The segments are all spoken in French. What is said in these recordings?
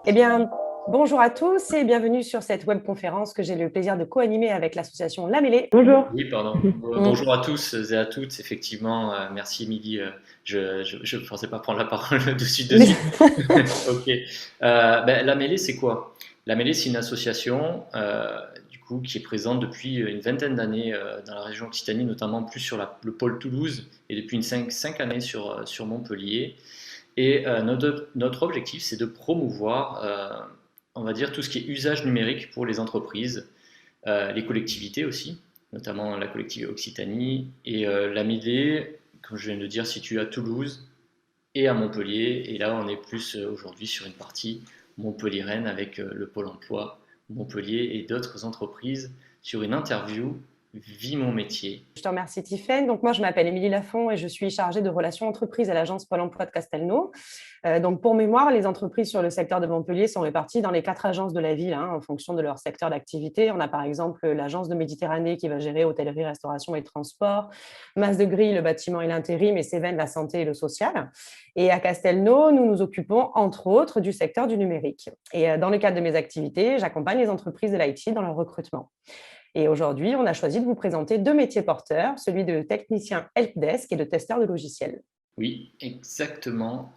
Eh bien, bonjour à tous et bienvenue sur cette webconférence que j'ai le plaisir de co-animer avec l'association La Mêlée. Bonjour. Oui, pardon. Mm. Bonjour à tous et à toutes. Effectivement, merci Émilie. Je ne pensais pas prendre la parole de suite. Ok. La Mêlée, c'est quoi? La Mêlée, c'est une association du coup qui est présente depuis une vingtaine d'années dans la région Occitanie, notamment plus sur le pôle Toulouse et depuis cinq années sur Montpellier. Et notre objectif, c'est de promouvoir, on va dire, tout ce qui est usage numérique pour les entreprises, les collectivités aussi, notamment la collectivité Occitanie, et la Mêlée, comme je viens de dire, située à Toulouse et à Montpellier. Et là, on est plus aujourd'hui sur une partie Montpellier-Rennes avec le Pôle emploi Montpellier et d'autres entreprises sur une interview Vie mon métier. Je te remercie, Tiffaine. Donc, moi, je m'appelle Émilie Lafont et je suis chargée de relations entreprises à l'agence Pôle emploi de Castelnau. Donc, pour mémoire, les entreprises sur le secteur de Montpellier sont réparties dans les 4 agences de la ville en fonction de leur secteur d'activité. On a par exemple l'agence de Méditerranée qui va gérer hôtellerie, restauration et transport, Mas de Grille, le bâtiment et l'intérim, et Cévennes, la santé et le social. Et à Castelnau, nous nous occupons entre autres du secteur du numérique. Et dans le cadre de mes activités, j'accompagne les entreprises de l'IT dans leur recrutement. Et aujourd'hui, on a choisi de vous présenter 2 métiers porteurs, celui de technicien helpdesk et de testeur de logiciels. Oui, exactement.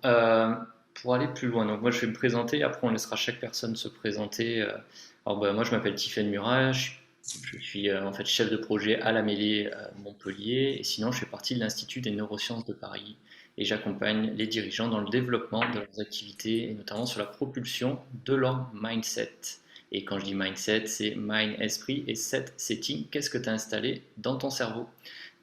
Pour aller plus loin, donc moi je vais me présenter, après on laissera chaque personne se présenter. Moi je m'appelle Tiffaine Murat, je suis en fait chef de projet à la Mêlée Montpellier, et sinon je fais partie de l'Institut des neurosciences de Paris et j'accompagne les dirigeants dans le développement de leurs activités et notamment sur la propulsion de leur mindset. Et quand je dis mindset, c'est mind, esprit et set, setting. Qu'est-ce que tu as installé dans ton cerveau?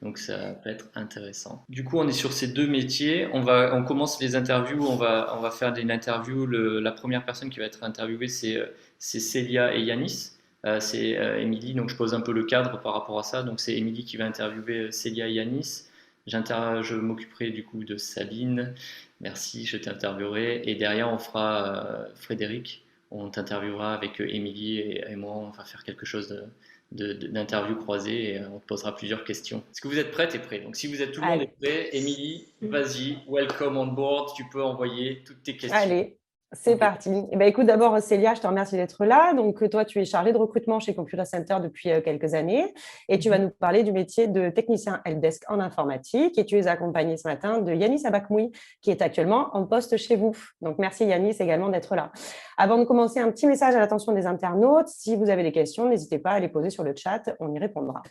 Donc ça peut être intéressant. Du coup, on est sur ces deux métiers. On commence les interviews. On va faire une interview. La première personne qui va être interviewée, c'est Célia et Yanis. C'est Émilie. Donc je pose un peu le cadre par rapport à ça. Donc c'est Émilie qui va interviewer Célia et Yanis. Je m'occuperai du coup de Sabine. Merci, je t'interviewerai. Et derrière, on fera Frédéric. On t'interviewera avec Émilie et moi. On va faire quelque chose d'interviews croisées et on te posera plusieurs questions. Est-ce que vous êtes prêts et prêts? Donc si vous êtes tout le monde Allez, est prêt, Émilie, vas-y, welcome on board, tu peux envoyer toutes tes questions. allez, c'est Ok. parti. Eh bien, écoute, d'abord, Célia, je te remercie d'être là. Donc, toi, tu es chargée de recrutement chez Computer Center depuis quelques années et tu vas nous parler du métier de technicien helpdesk en informatique. Et tu es accompagnée ce matin de Yanis Abakmoui, qui est actuellement en poste chez vous. Donc, merci Yanis également d'être là. Avant de commencer, un petit message à l'attention des internautes. Si vous avez des questions, n'hésitez pas à les poser sur le chat, on y répondra.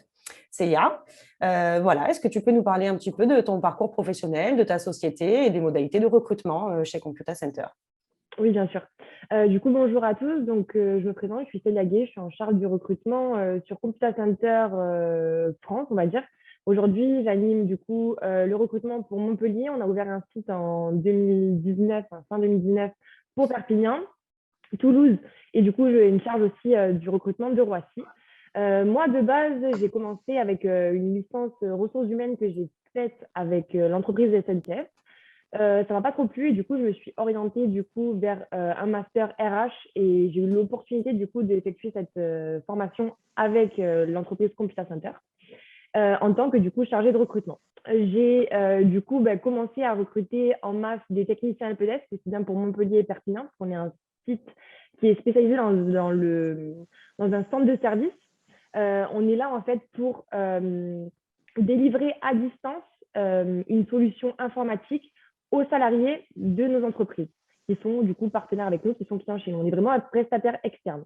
Célia, voilà, est-ce que tu peux nous parler un petit peu de ton parcours professionnel, de ta société et des modalités de recrutement chez Computer Center? Oui, bien sûr. Du coup, bonjour à tous. Donc, je me présente, je suis Célia Gay, je suis en charge du recrutement sur Computer Center France, on va dire. Aujourd'hui, j'anime du coup le recrutement pour Montpellier. On a ouvert un site en 2019, fin 2019, pour Perpignan, Toulouse. Et du coup, j'ai une charge aussi du recrutement de Roissy. Moi, de base, j'ai commencé avec une licence ressources humaines que j'ai faite avec l'entreprise SNCF. Ça m'a pas trop plu et du coup, je me suis orientée du coup vers un master RH et j'ai eu l'opportunité du coup d'effectuer cette formation avec l'entreprise Computer Center en tant que du coup chargée de recrutement. J'ai du coup commencé à recruter en masse des techniciens LPDS, c'est bien pour Montpellier et Perpignan, parce qu'on est un site qui est spécialisé dans un centre de service. On est là en fait pour délivrer à distance une solution informatique aux salariés de nos entreprises, qui sont du coup partenaires avec nous, qui sont clients chez nous. On est vraiment un prestataire externe.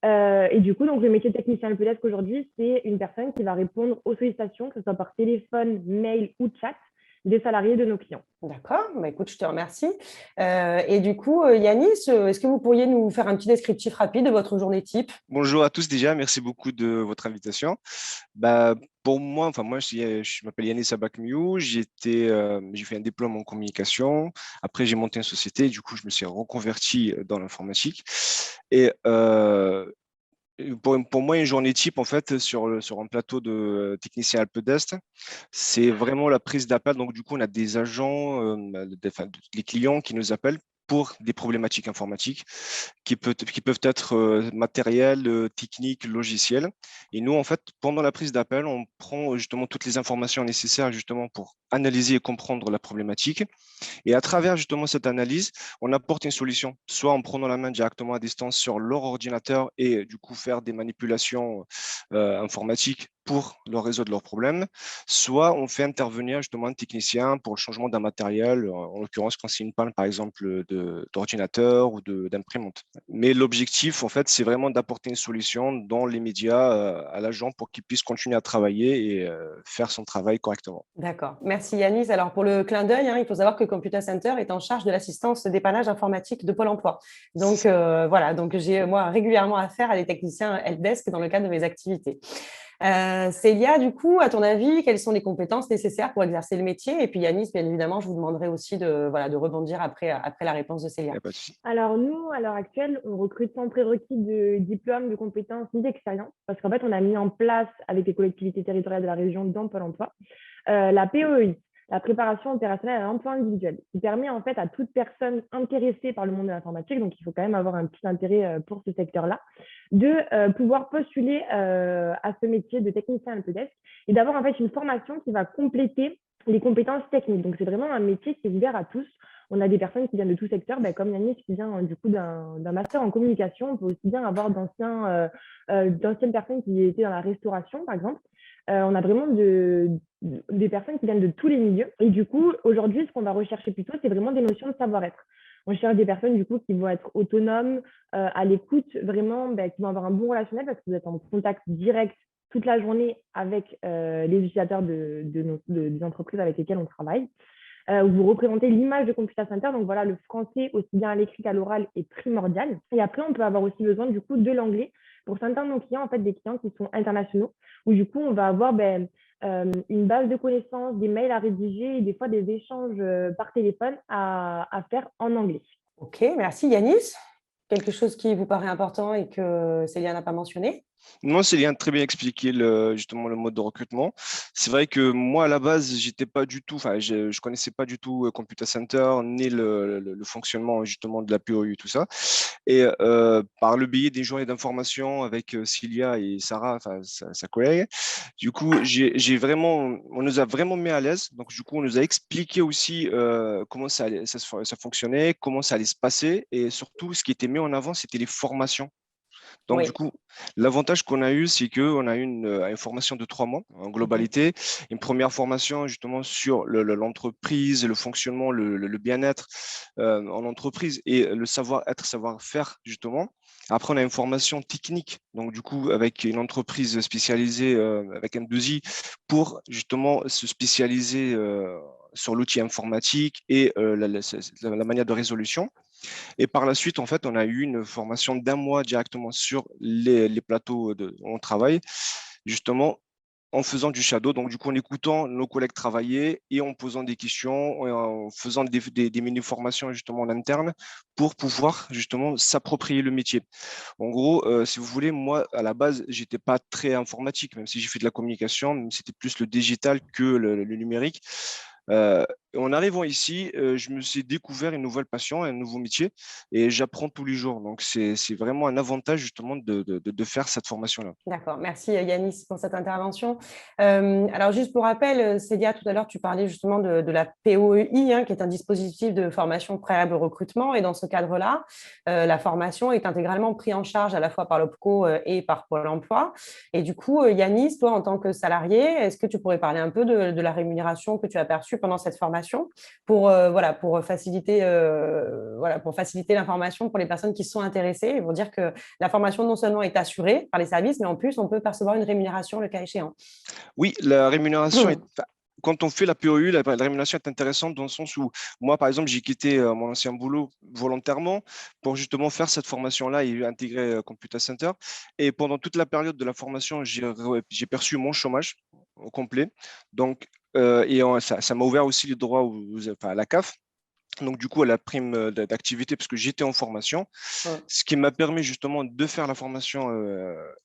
Et du coup, donc, le métier de technicien helpdesk aujourd'hui, c'est une personne qui va répondre aux sollicitations, que ce soit par téléphone, mail ou chat, des salariés de nos clients. D'accord, bah, écoute, je te remercie. Et du coup, Yanis, est-ce que vous pourriez nous faire un petit descriptif rapide de votre journée type? Bonjour à tous déjà, merci beaucoup de votre invitation. Pour moi, je m'appelle Yanis Abakmiou, j'ai fait un diplôme en communication, après j'ai monté une société, du coup je me suis reconverti dans l'informatique. Et pour moi, une journée type, en fait, sur un plateau de technicien helpdesk, c'est vraiment la prise d'appel. Donc, du coup, on a des agents, les clients qui nous appellent pour des problématiques informatiques qui peuvent être matérielles, techniques, logicielles. Et nous, en fait, pendant la prise d'appel, on prend justement toutes les informations nécessaires justement pour analyser et comprendre la problématique. Et à travers justement cette analyse, on apporte une solution, soit en prenant la main directement à distance sur leur ordinateur et du coup faire des manipulations informatiques pour leur résoudre leurs problèmes, soit on fait intervenir justement un technicien pour le changement d'un matériel, en l'occurrence quand c'est une panne par exemple d'ordinateur ou d'imprimante. Mais l'objectif, en fait, c'est vraiment d'apporter une solution dans les médias à l'agent pour qu'il puisse continuer à travailler et faire son travail correctement. D'accord. Merci Yanis. Alors pour le clin d'œil, il faut savoir que Computer Center est en charge de l'assistance dépannage informatique de Pôle emploi. Donc voilà, donc j'ai moi régulièrement affaire à des techniciens helpdesk dans le cadre de mes activités. Célia, du coup, à ton avis, quelles sont les compétences nécessaires pour exercer le métier? Et puis Yanis, bien évidemment, je vous demanderai aussi de rebondir après la réponse de Il Célia. n'y a pas de souci. Alors nous, à l'heure actuelle, on recrute sans prérequis de diplôme, de compétences ni d'expérience, parce qu'en fait, on a mis en place avec les collectivités territoriales de la région dans Pôle emploi la POEI, la préparation opérationnelle à l'emploi individuel, qui permet en fait à toute personne intéressée par le monde de l'informatique, donc il faut quand même avoir un petit intérêt pour ce secteur-là, de pouvoir postuler à ce métier de technicien helpdesk et d'avoir en fait une formation qui va compléter les compétences techniques. Donc c'est vraiment un métier qui est ouvert à tous. On a des personnes qui viennent de tout secteur, comme Yannis qui vient du coup d'un master en communication. On peut aussi bien avoir d'anciennes personnes qui étaient dans la restauration, par exemple. On a vraiment des personnes qui viennent de tous les milieux. Et du coup, aujourd'hui, ce qu'on va rechercher plutôt, c'est vraiment des notions de savoir-être. On cherche des personnes du coup qui vont être autonomes, à l'écoute, vraiment, qui vont avoir un bon relationnel parce que vous êtes en contact direct toute la journée avec les utilisateurs des entreprises avec lesquelles on travaille. Vous représentez l'image de Computer Center. Donc voilà, le français, aussi bien à l'écrit qu'à l'oral, est primordial. Et après, on peut avoir aussi besoin du coup de l'anglais pour certains de nos clients, en fait, des clients qui sont internationaux, où du coup, on va avoir une base de connaissances, des mails à rédiger et des fois des échanges par téléphone à faire en anglais. Ok, merci Yanis. Quelque chose qui vous paraît important et que Célia n'a pas mentionné? Non, Céline a très bien expliqué justement le mode de recrutement. C'est vrai que moi, à la base, j'étais pas du tout, enfin, je connaissais pas du tout Computer Center, ni le fonctionnement justement de la POU, tout ça. Et par le biais des journées d'information avec Cilia et Sarah, enfin, sa collègue, du coup, on nous a vraiment mis à l'aise. Donc, du coup, on nous a expliqué aussi comment ça fonctionnait, comment ça allait se passer. Et surtout, ce qui était mis en avant, c'était les formations. Donc, du Oui. coup, l'avantage qu'on a eu, c'est qu'on a eu une formation de 3 mois en globalité. Une première formation justement sur l'entreprise, le fonctionnement, le bien-être en entreprise et le savoir-être, savoir-faire justement. Après, on a une formation technique, donc du coup, avec une entreprise spécialisée, avec un 2i, pour justement se spécialiser sur l'outil informatique et la manière de résolution. Et par la suite, en fait, on a eu une formation d'1 mois directement sur les plateaux où on travaille, justement en faisant du shadow, donc du coup en écoutant nos collègues travailler et en posant des questions, et en faisant des mini-formations justement en interne pour pouvoir justement s'approprier le métier. En gros, si vous voulez, moi à la base, j'étais pas très informatique, même si j'ai fait de la communication, c'était plus le digital que le numérique. Euh, En arrivant ici, je me suis découvert une nouvelle passion, un nouveau métier et j'apprends tous les jours. Donc, c'est vraiment un avantage justement de faire cette formation-là. D'accord, merci Yanis pour cette intervention. Alors juste pour rappel, Célia, tout à l'heure, tu parlais justement de la POEI, qui est un dispositif de formation préalable au recrutement. Et dans ce cadre-là, la formation est intégralement prise en charge à la fois par l'OPCO et par Pôle emploi. Et du coup, Yanis, toi, en tant que salarié, est-ce que tu pourrais parler un peu de la rémunération que tu as perçue pendant cette formation pour faciliter l'information pour les personnes qui sont intéressées et pour dire que la formation non seulement est assurée par les services, mais en plus, on peut percevoir une rémunération le cas échéant. Oui, la rémunération est. Quand on fait la POU, la rémunération est intéressante dans le sens où moi, par exemple, j'ai quitté mon ancien boulot volontairement pour justement faire cette formation-là et intégrer Computer Center. Et pendant toute la période de la formation, j'ai perçu mon chômage au complet. Donc, ça m'a ouvert aussi les droits à la CAF. Donc, du coup, à la prime d'activité, parce que j'étais en formation, ce qui m'a permis justement de faire la formation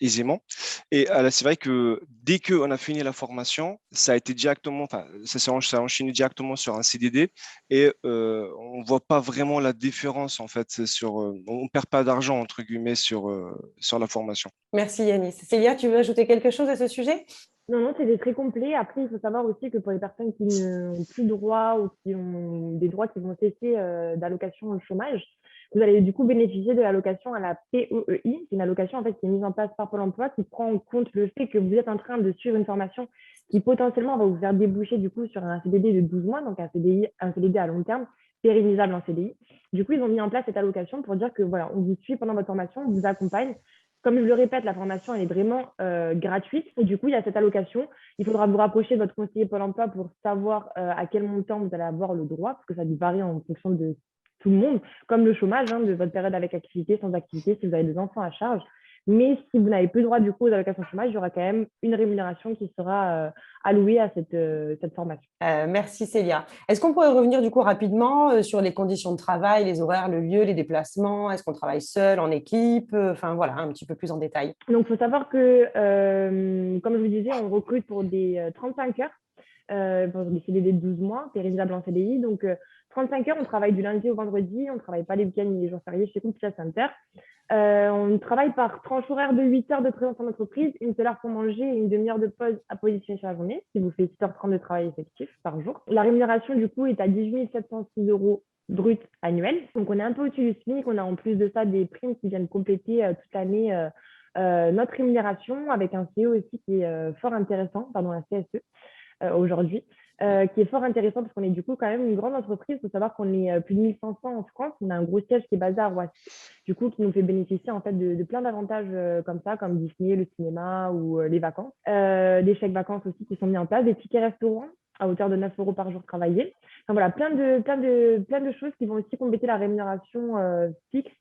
aisément. Et c'est vrai que dès qu'on a fini la formation, ça a été directement, enfin, ça a enchaîné directement sur un CDD et on ne voit pas vraiment la différence en fait. On ne perd pas d'argent entre guillemets sur la formation. Merci Yanis. Célia, tu veux ajouter quelque chose à ce sujet? Non, non, c'était très complet. Après, il faut savoir aussi que pour les personnes qui n'ont plus droit ou qui ont des droits qui vont cesser d'allocation au chômage, vous allez du coup bénéficier de l'allocation à la PEEI. C'est une allocation en fait qui est mise en place par Pôle emploi qui prend en compte le fait que vous êtes en train de suivre une formation qui potentiellement va vous faire déboucher du coup sur un CDD de 12 mois, donc un CDD à long terme, pérennisable en CDI. Du coup, ils ont mis en place cette allocation pour dire que voilà, on vous suit pendant votre formation, on vous accompagne. Comme je le répète, la formation, elle est vraiment gratuite. Et du coup, il y a cette allocation. Il faudra vous rapprocher de votre conseiller Pôle emploi pour savoir à quel montant vous allez avoir le droit, parce que ça varie en fonction de tout le monde, comme le chômage, de votre période avec activité, sans activité, si vous avez des enfants à charge. Mais si vous n'avez plus le droit du coup aux allocations chômage, il y aura quand même une rémunération qui sera allouée à cette formation. Merci Célia. Est-ce qu'on pourrait revenir du coup rapidement sur les conditions de travail, les horaires, le lieu, les déplacements? Est-ce qu'on travaille seul, en équipe? Enfin voilà, un petit peu plus en détail. Donc, il faut savoir que, comme je vous disais, on recrute pour des 35 heures, pour des CDD de 12 mois, pérennisables en CDI. Donc, 35 heures, on travaille du lundi au vendredi, on ne travaille pas les week-ends ni les jours fériés chez Computa Center. On travaille par tranche horaire de 8 heures de présence en entreprise, une seule heure pour manger et une demi-heure de pause à positionner sur la journée, ce qui vous fait 6h30 de travail effectif par jour. La rémunération, du coup, est à 18 706 euros brut annuel. Donc, on est un peu au-dessus du SMIC. On a en plus de ça des primes qui viennent compléter toute l'année notre rémunération avec un CEO aussi qui est fort intéressant, pardon, un CSE aujourd'hui, qui est fort intéressant parce qu'on est du coup quand même une grande entreprise. Il faut savoir qu'on est plus de 1500 en France. On a un gros siège qui est basé à Roissy, du coup, qui nous fait bénéficier en fait de plein d'avantages comme ça, comme Disney, le cinéma ou les vacances. Des chèques vacances aussi qui sont mis en place, des tickets restaurants à hauteur de 9 euros par jour travaillé. Enfin voilà, plein de choses qui vont aussi compléter la rémunération fixe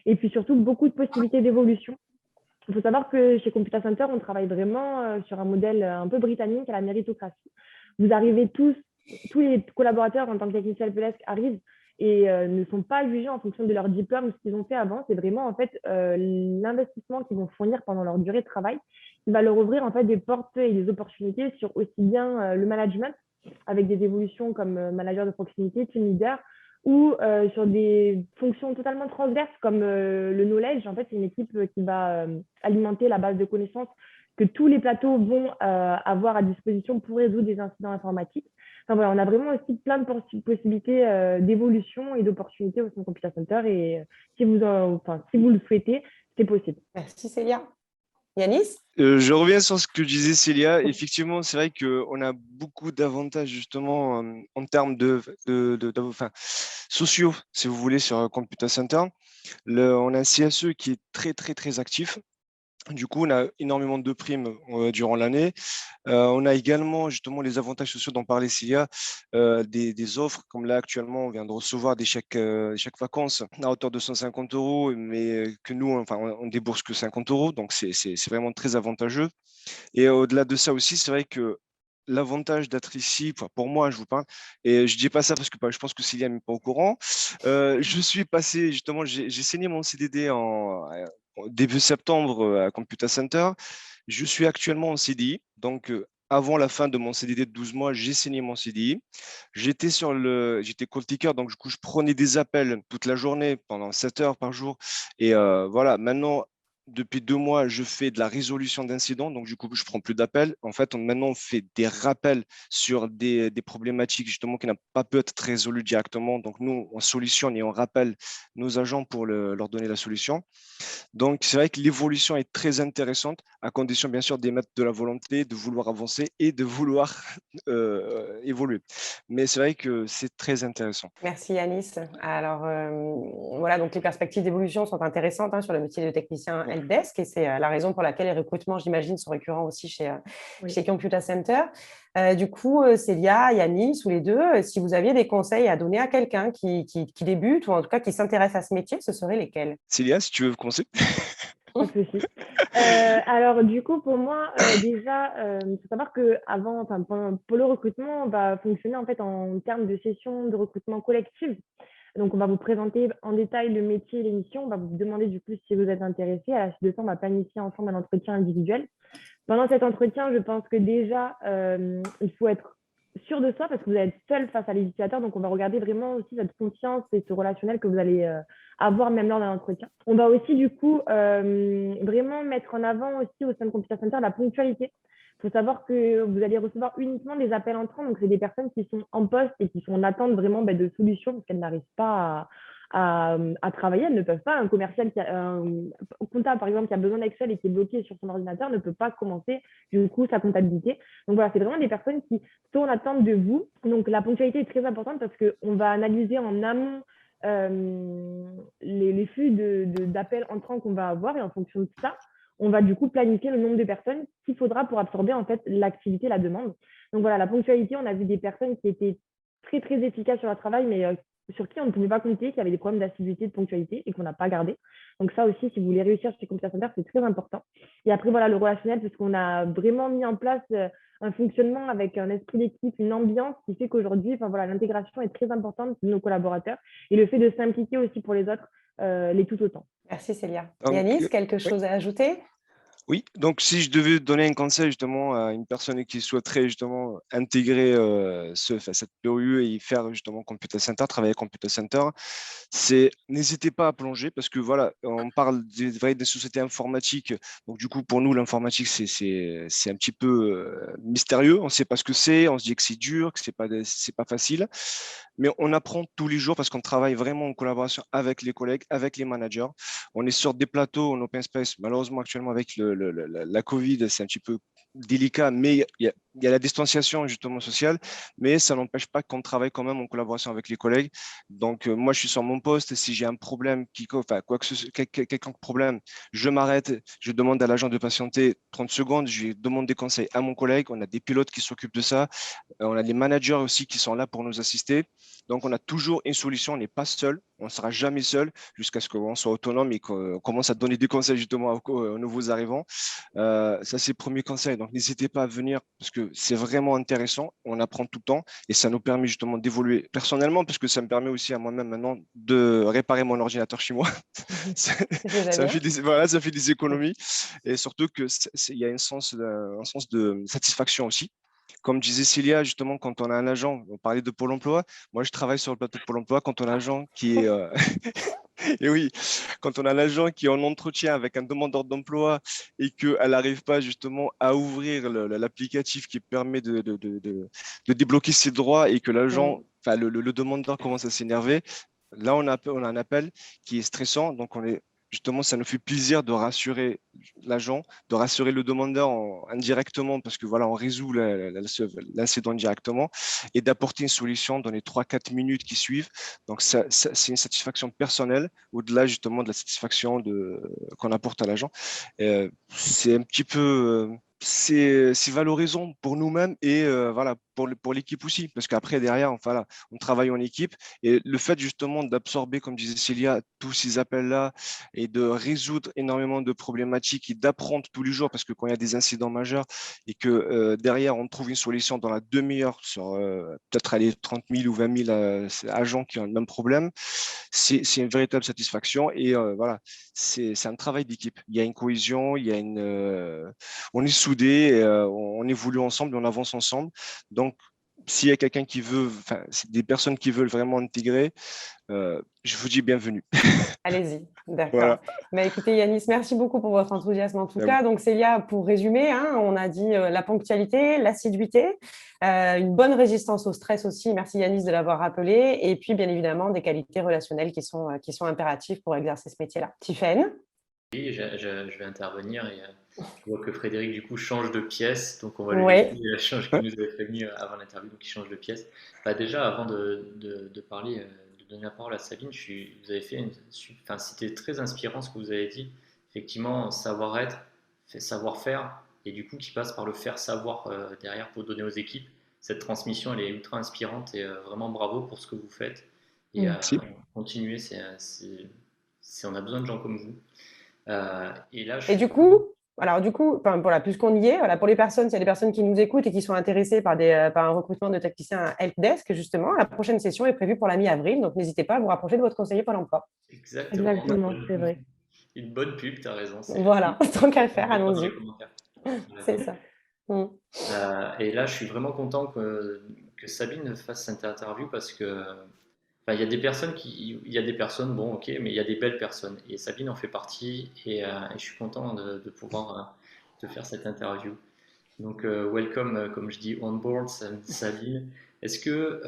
et puis surtout beaucoup de possibilités d'évolution. Il faut savoir que chez Computa Center, on travaille vraiment sur un modèle un peu britannique à la méritocratie. Vous arrivez tous les collaborateurs en tant que technicien helpdesk arrivent et ne sont pas jugés en fonction de leur diplôme ou ce qu'ils ont fait avant. C'est vraiment en fait l'investissement qu'ils vont fournir pendant leur durée de travail qui va leur ouvrir en fait des portes et des opportunités sur aussi bien le management avec des évolutions comme manager de proximité, team leader, ou sur des fonctions totalement transverses comme le knowledge. En fait, c'est une équipe qui va alimenter la base de connaissances que tous les plateaux vont avoir à disposition pour résoudre des incidents informatiques. Enfin, voilà, on a vraiment aussi plein de possibilités d'évolution et d'opportunités au sein de Computer Center. Et si vous le souhaitez, c'est possible. Merci Célia. Yanis? Je reviens sur ce que disait Célia. Effectivement, c'est vrai qu'on a beaucoup d'avantages justement en termes enfin, sociaux, si vous voulez, sur Computer Center. On a un CSE qui est très, très, très actif. Du coup, on a énormément de primes durant l'année. On a également justement les avantages sociaux dont parlait Cilia, des offres, comme là actuellement, on vient de recevoir des chèques vacances à hauteur de 150 euros, mais que nous, enfin, on débourse que 50 euros, donc c'est vraiment très avantageux. Et au-delà de ça aussi, c'est vrai que l'avantage d'être ici, pour moi, je vous parle, et je dis pas ça parce que je pense que Cilia n'est pas au courant. Je suis passé, justement, j'ai signé mon CDD début septembre à Computer Center. Je suis actuellement en CDI, donc avant la fin de mon CDD de 12 mois, j'ai signé mon CDI. J'étais call taker, donc du coup, je prenais des appels toute la journée pendant 7 heures par jour. Et voilà, maintenant, depuis 2 mois, je fais de la résolution d'incidents, donc du coup, je prends plus d'appels. En fait, maintenant, on fait des rappels sur des problématiques justement qui n'ont pas pu être résolues directement. Donc nous, on solutionne et on rappelle nos agents pour leur donner la solution. Donc, c'est vrai que l'évolution est très intéressante, à condition, bien sûr, d'émettre de la volonté, de vouloir avancer et de vouloir évoluer. Mais c'est vrai que c'est très intéressant. Merci Yanis. Alors voilà, donc les perspectives d'évolution sont intéressantes sur le métier de technicien helpdesk et c'est la raison pour laquelle les recrutements, j'imagine, sont récurrents aussi chez Computer Center. Du coup, Célia, Yanis, ou les deux, si vous aviez des conseils à donner à quelqu'un qui débute ou en tout cas qui s'intéresse à ce métier, ce seraient lesquels? Célia, si tu veux commencer. Pas de souci. Alors, du coup, pour moi, déjà, il faut savoir qu'avant, enfin, pour le recrutement, on va fonctionner en fait en termes de session de recrutement collective. Donc, on va vous présenter en détail le métier et l'émission. On va vous demander du coup si vous êtes intéressé. À la suite de ça, on va planifier ensemble un entretien individuel. Pendant cet entretien, je pense que déjà, il faut être sûr de soi parce que vous allez être seul face à les utilisateurs. Donc, on va regarder vraiment aussi cette confiance et ce relationnel que vous allez avoir même lors d'un entretien. On va aussi, du coup, vraiment mettre en avant aussi au sein de Computer Center la ponctualité. Il faut savoir que vous allez recevoir uniquement des appels entrants. Donc, c'est des personnes qui sont en poste et qui sont en attente vraiment de solutions parce qu'elles n'arrivent pas à travailler. Elles ne peuvent pas. Un commercial, un comptable, par exemple, qui a besoin d'Excel et qui est bloqué sur son ordinateur ne peut pas commencer, du coup, sa comptabilité. Donc, voilà, c'est vraiment des personnes qui sont en attente de vous. Donc, la ponctualité est très importante parce qu'on va analyser en amont les flux d'appels entrants qu'on va avoir et en fonction de ça, on va du coup planifier le nombre de personnes qu'il faudra pour absorber en fait l'activité, la demande. Donc voilà, la ponctualité, on a vu des personnes qui étaient très très efficaces sur leur travail, mais sur qui on ne pouvait pas compter, qui avaient des problèmes d'assiduité, de ponctualité et qu'on n'a pas gardé. Donc ça aussi, si vous voulez réussir chez Computer Center, c'est très important. Et après, voilà, le relationnel, parce qu'on a vraiment mis en place un fonctionnement avec un esprit d'équipe, une ambiance qui fait qu'aujourd'hui, enfin, voilà, l'intégration est très importante de nos collaborateurs et le fait de s'impliquer aussi pour les autres, les tout autant. Merci Célia. Donc, Yanis, quelque oui. chose à ajouter? Oui, donc si je devais donner un conseil justement à une personne qui souhaiterait justement intégrer cette POU et faire justement Computer Center, travailler Computer Center, c'est n'hésitez pas à plonger parce que voilà, on parle des sociétés informatiques. Donc du coup, pour nous, l'informatique, c'est un petit peu mystérieux. On ne sait pas ce que c'est, on se dit que c'est dur, que c'est pas facile. Mais on apprend tous les jours parce qu'on travaille vraiment en collaboration avec les collègues, avec les managers. On est sur des plateaux en open space. Malheureusement, actuellement, avec la Covid, c'est un petit peu délicat, mais il y a la distanciation justement sociale, mais ça n'empêche pas qu'on travaille quand même en collaboration avec les collègues. Donc, moi, je suis sur mon poste. Si j'ai un problème, enfin, quoi que ce soit, quelconque problème, je m'arrête, je demande à l'agent de patienter 30 secondes, je demande des conseils à mon collègue. On a des pilotes qui s'occupent de ça. On a les managers aussi qui sont là pour nous assister. Donc, on a toujours une solution. On n'est pas seul. On ne sera jamais seul jusqu'à ce qu'on soit autonome et qu'on commence à donner des conseils justement aux nouveaux arrivants. Ça, c'est le premier conseil. Donc, n'hésitez pas à venir parce que c'est vraiment intéressant. On apprend tout le temps et ça nous permet justement d'évoluer personnellement parce que ça me permet aussi à moi-même maintenant de réparer mon ordinateur chez moi. ça, Déjà bien. voilà, ça fait des économies et surtout qu'il y a un sens de satisfaction aussi. Comme disait Célia, justement, quand on a un agent, on parlait de Pôle emploi, moi je travaille sur le plateau de Pôle emploi, quand on a un agent qui est, et oui, quand on a l'agent qui est en entretien avec un demandeur d'emploi et qu'elle n'arrive pas justement à ouvrir l'applicatif qui permet de débloquer ses droits et que l'agent, Mm. enfin le demandeur commence à s'énerver, là on a un appel qui est stressant, donc on est justement, ça nous fait plaisir de rassurer l'agent, de rassurer le demandeur indirectement parce que voilà, on résout l'incident directement et d'apporter une solution dans les 3-4 minutes qui suivent. Donc, c'est une satisfaction personnelle au-delà justement de la satisfaction qu'on apporte à l'agent. C'est un petit peu, c'est valorisant pour nous-mêmes et voilà, pour l'équipe aussi, parce qu'après, derrière, enfin, là, on travaille en équipe et le fait justement d'absorber, comme disait Célia, tous ces appels-là et de résoudre énormément de problématiques et d'apprendre tous les jours, parce que quand il y a des incidents majeurs et que derrière, on trouve une solution dans la demi-heure sur peut-être aller 30 000 ou 20 000 agents qui ont le même problème, c'est une véritable satisfaction et voilà, c'est un travail d'équipe. Il y a une cohésion, on est soudés, on évolue ensemble, on avance ensemble. Donc, s'il y a quelqu'un qui veut, enfin, des personnes qui veulent vraiment intégrer, je vous dis bienvenue. Allez-y, d'accord. Voilà. Bah, écoutez, Yanis, merci beaucoup pour votre enthousiasme en tout cas. Donc, Célia, pour résumer, hein, on a dit la ponctualité, l'assiduité, une bonne résistance au stress aussi. Merci Yanis de l'avoir rappelé. Et puis, bien évidemment, des qualités relationnelles qui sont impératives pour exercer ce métier-là. Tiffaine? Oui, je vais intervenir et je vois que Frédéric du coup change de pièce, donc on va lui laisser Oui. change qui nous avait prévenu avant l'interview, donc il change de pièce. Bah déjà, avant de parler, de donner la parole à Sabine, vous avez fait enfin, c'était très inspirant ce que vous avez dit. Effectivement, savoir-être, savoir-faire, et du coup qui passe par le faire savoir derrière pour donner aux équipes. Cette transmission, elle est ultra inspirante et vraiment bravo pour ce que vous faites. Et Mm. Si. continuez, on a besoin de gens comme vous. Et là, je Et suis du coup, enfin, voilà, puisqu'on y est, voilà, pour les personnes, s'il y a des personnes qui nous écoutent et qui sont intéressées par un recrutement de technicien à helpdesk, justement, la prochaine session est prévue pour la mi-avril, donc n'hésitez pas à vous rapprocher de votre conseiller Pôle emploi. exactement Exactement, c'est vrai. une bonne pub, tu as raison. Voilà, tant qu'à le On faire, mettra dans les allons-y. commentaires. Tu as C'est raison. ça. Mm. Et là, je suis vraiment content que Sabine fasse cette interview parce que enfin, il y a des personnes, bon, ok, mais il y a des belles personnes. Et Sabine en fait partie. Et je suis content de pouvoir te faire cette interview. Donc, welcome, comme je dis, on board, Sabine. Est-ce que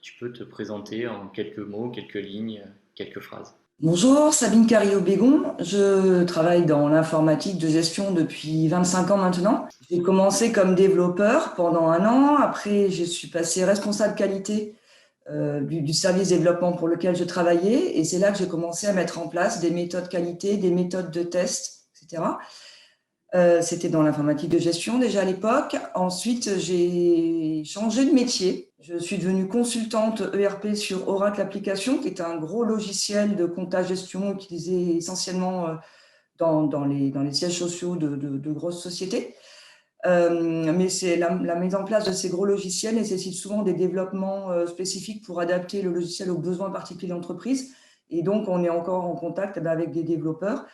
tu peux te présenter en quelques mots, quelques lignes, quelques phrases? Bonjour, Sabine Carillo-Bégon. Je travaille dans l'informatique de gestion depuis 25 ans maintenant. J'ai commencé comme développeur pendant 1 an. Après, je suis passée responsable qualité du service développement pour lequel je travaillais. Et c'est là que j'ai commencé à mettre en place des méthodes qualité, des méthodes de test, etc. C'était dans l'informatique de gestion déjà à l'époque. Ensuite, j'ai changé de métier. Je suis devenue consultante ERP sur Oracle Application, qui est un gros logiciel de compta-gestion utilisé essentiellement dans les sièges sociaux de grosses sociétés. Mais c'est la mise en place de ces gros logiciels nécessite souvent des développements spécifiques pour adapter le logiciel aux besoins particuliers de l'entreprise. Et donc, on est encore en contact avec des développeurs.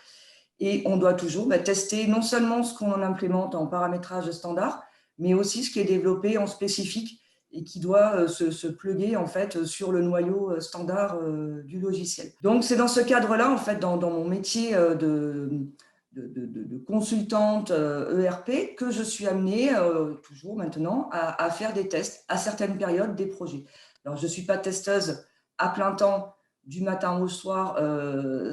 Et on doit toujours tester non seulement ce qu'on implémente en paramétrage standard, mais aussi ce qui est développé en spécifique et qui doit se plugger en fait sur le noyau standard du logiciel. Donc c'est dans ce cadre-là, en fait, dans mon métier de consultante ERP, que je suis amenée toujours maintenant à faire des tests à certaines périodes des projets. Alors je ne suis pas testeuse à plein temps du matin au soir,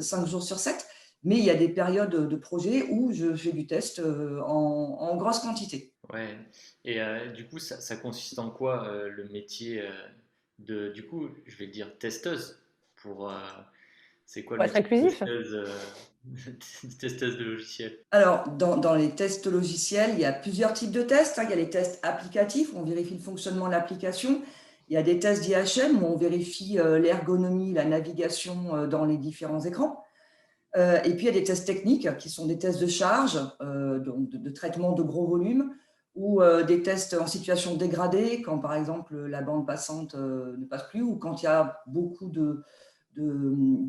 5 jours sur 7, mais il y a des périodes de projet où je fais du test en grosse quantité. Ouais. Et du coup, ça consiste en quoi le métier du coup, je vais dire testeuse pour. C'est quoi le Pour être métier de inclusif. testeuse, testeuse de logiciel? Alors, dans les tests logiciels, il y a plusieurs types de tests. Il y a les tests applicatifs, où on vérifie le fonctionnement de l'application. Il y a des tests d'IHM, où on vérifie l'ergonomie, la navigation dans les différents écrans. Et puis, il y a des tests techniques, qui sont des tests de charge, donc de traitement de gros volumes, ou des tests en situation dégradée, quand par exemple la bande passante ne passe plus, ou quand il y a beaucoup de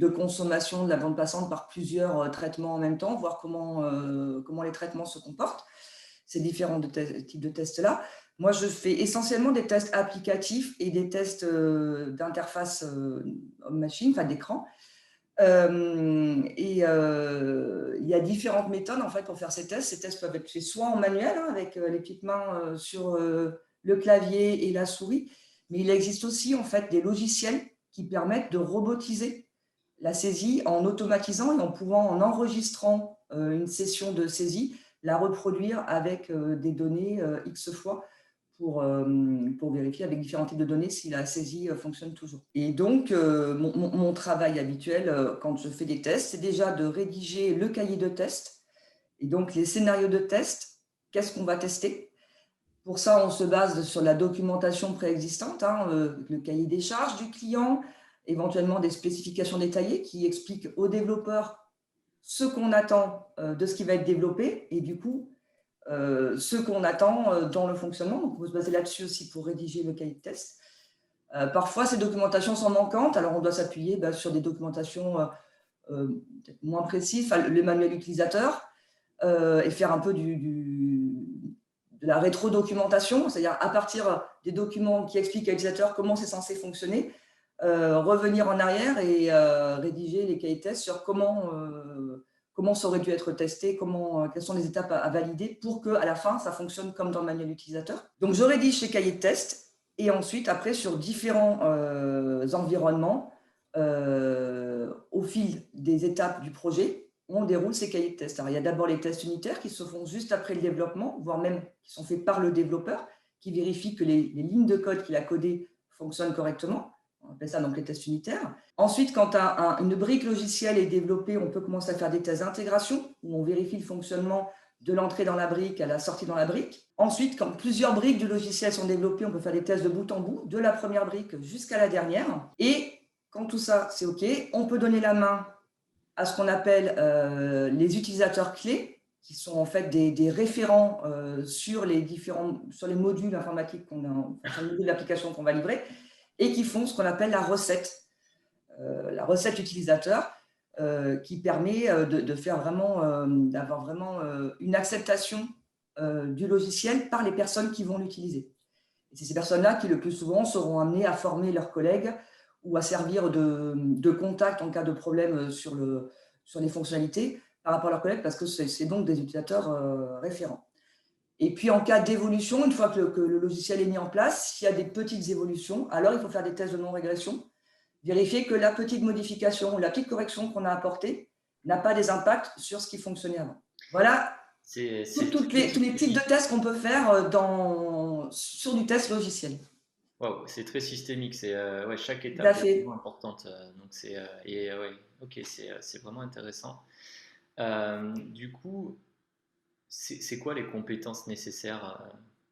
consommation de la bande passante par plusieurs traitements en même temps, voir comment les traitements se comportent, ces différents types de tests-là. Moi, je fais essentiellement des tests applicatifs et des tests d'interface homme-machine, enfin d'écran. Il y a différentes méthodes en fait pour faire ces tests. Ces tests peuvent être faits soit en manuel, avec les petites mains sur le clavier et la souris, mais il existe aussi en fait des logiciels qui permettent de robotiser la saisie en automatisant et en pouvant, en enregistrant une session de saisie, la reproduire avec des données X fois pour vérifier avec différents types de données si la saisie fonctionne toujours. Et donc, mon travail habituel quand je fais des tests, c'est déjà de rédiger le cahier de test et donc les scénarios de test. Qu'est-ce qu'on va tester? Pour ça, on se base sur la documentation préexistante, le cahier des charges du client, éventuellement des spécifications détaillées qui expliquent aux développeurs ce qu'on attend de ce qui va être développé et du coup, ce qu'on attend dans le fonctionnement. Donc, on peut se baser là-dessus aussi pour rédiger le cahier de test. Parfois, ces documentations sont manquantes, alors on doit s'appuyer sur des documentations peut-être moins précises, le manuel utilisateur, et faire un peu de la rétro-documentation, c'est-à-dire à partir des documents qui expliquent à l'utilisateur comment c'est censé fonctionner, revenir en arrière et rédiger les cahiers de test sur comment ça aurait dû être testé, quelles sont les étapes à valider pour qu'à la fin, ça fonctionne comme dans le manuel utilisateur. Donc, je rédige ces cahiers de test et ensuite, après, sur différents environnements, au fil des étapes du projet, on déroule ces cahiers de test. Alors, il y a d'abord les tests unitaires qui se font juste après le développement, voire même qui sont faits par le développeur, qui vérifie que les lignes de code qu'il a codées fonctionnent correctement. On appelle ça donc les tests unitaires. Ensuite, quand une brique logicielle est développée, on peut commencer à faire des tests d'intégration, où on vérifie le fonctionnement de l'entrée dans la brique à la sortie dans la brique. Ensuite, quand plusieurs briques du logiciel sont développées, on peut faire des tests de bout en bout, de la première brique jusqu'à la dernière. Et quand tout ça, c'est OK, on peut donner la main à ce qu'on appelle les utilisateurs clés, qui sont en fait des référents sur les modules informatiques sur les modules d'application qu'on va livrer, et qui font ce qu'on appelle la recette utilisateur, qui permet d'avoir vraiment une acceptation du logiciel par les personnes qui vont l'utiliser. Et c'est ces personnes-là qui, le plus souvent, seront amenées à former leurs collègues ou à servir de contact en cas de problème sur les fonctionnalités par rapport à leurs collègues, parce que c'est donc des utilisateurs référents. Et puis, en cas d'évolution, une fois que le logiciel est mis en place, s'il y a des petites évolutions, alors il faut faire des tests de non-régression, vérifier que la petite modification ou la petite correction qu'on a apportée n'a pas des impacts sur ce qui fonctionnait avant. Voilà tous les types de tests qu'on peut faire sur du test logiciel. Wow, c'est très systémique, chaque Tout à étape est fait. vraiment importante. Donc ok, c'est vraiment intéressant. Du coup, c'est quoi les compétences nécessaires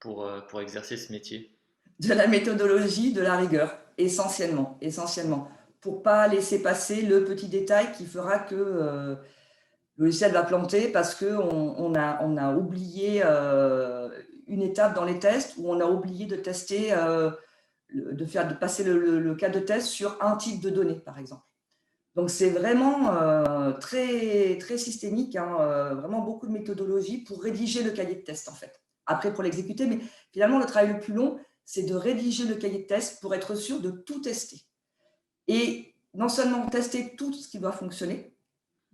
pour exercer ce métier? De la méthodologie, de la rigueur, essentiellement, pour pas laisser passer le petit détail qui fera que le logiciel va planter parce qu'on a oublié une étape dans les tests, ou on a oublié de tester, de passer le cas de test sur un type de données, par exemple. Donc, c'est vraiment très, très systémique, hein, vraiment beaucoup de méthodologie pour rédiger le cahier de test, en fait. Après, pour l'exécuter, mais finalement, le travail le plus long, c'est de rédiger le cahier de test pour être sûr de tout tester. Et non seulement tester tout ce qui doit fonctionner,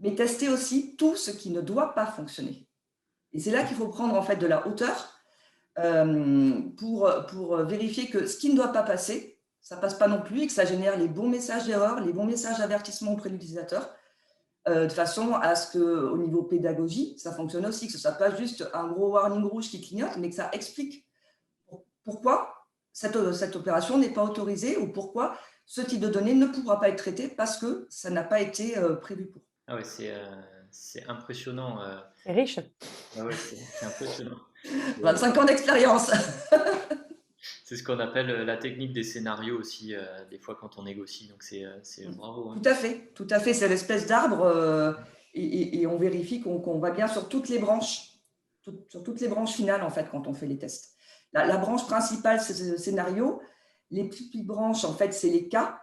mais tester aussi tout ce qui ne doit pas fonctionner. Et c'est là qu'il faut prendre en fait de la hauteur pour vérifier que ce qui ne doit pas passer, ça ne passe pas non plus, et que ça génère les bons messages d'erreur, les bons messages d'avertissement auprès de l'utilisateur, de façon à ce qu'au niveau pédagogie, ça fonctionne aussi, que ce ne soit pas juste un gros warning rouge qui clignote, mais que ça explique pourquoi cette opération n'est pas autorisée, ou pourquoi ce type de données ne pourra pas être traité parce que ça n'a pas été prévu pour. Ah ouais, c'est impressionnant. C'est riche. Ah ouais, c'est impressionnant. 25 ans d'expérience. C'est ce qu'on appelle la technique des scénarios aussi, des fois quand on négocie. Donc c'est bravo. Hein. Tout à fait. C'est l'espèce d'arbre et on vérifie qu'on va bien sur toutes les branches, sur toutes les branches finales en fait quand on fait les tests. La branche principale, c'est le scénario. Les petites branches, en fait, c'est les cas.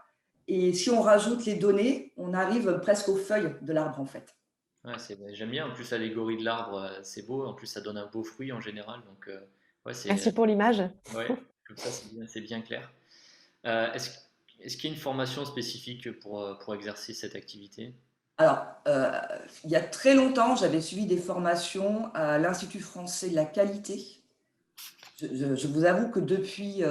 Et si on rajoute les données, on arrive presque aux feuilles de l'arbre, en fait. Ouais, j'aime bien. En plus, l'allégorie de l'arbre, c'est beau. En plus, ça donne un beau fruit en général. Donc, Merci pour l'image. Ouais, comme ça, c'est bien clair. Est-ce qu'il y a une formation spécifique pour exercer cette activité? Alors, il y a très longtemps, j'avais suivi des formations à l'Institut français de la qualité. Je vous avoue que depuis,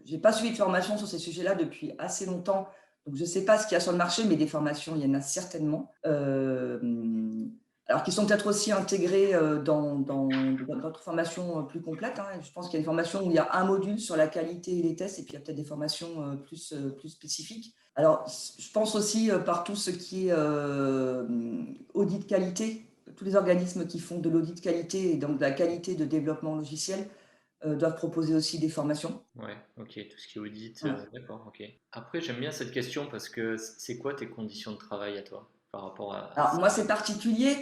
j'ai pas suivi de formation sur ces sujets-là depuis assez longtemps. Donc, je ne sais pas ce qu'il y a sur le marché, mais des formations, il y en a certainement. Alors, qui sont peut-être aussi intégrées dans d'autres formations plus complètes. Hein. Je pense qu'il y a des formations où il y a un module sur la qualité et les tests, et puis il y a peut-être des formations plus spécifiques. Alors, je pense aussi par tout ce qui est audit qualité, tous les organismes qui font de l'audit qualité et donc de la qualité de développement logiciel doivent proposer aussi des formations. Ouais, ok, tout ce qui est audit, d'accord, ok. Après, j'aime bien cette question parce que c'est quoi tes conditions de travail à toi par rapport à... Alors, moi, c'est particulier.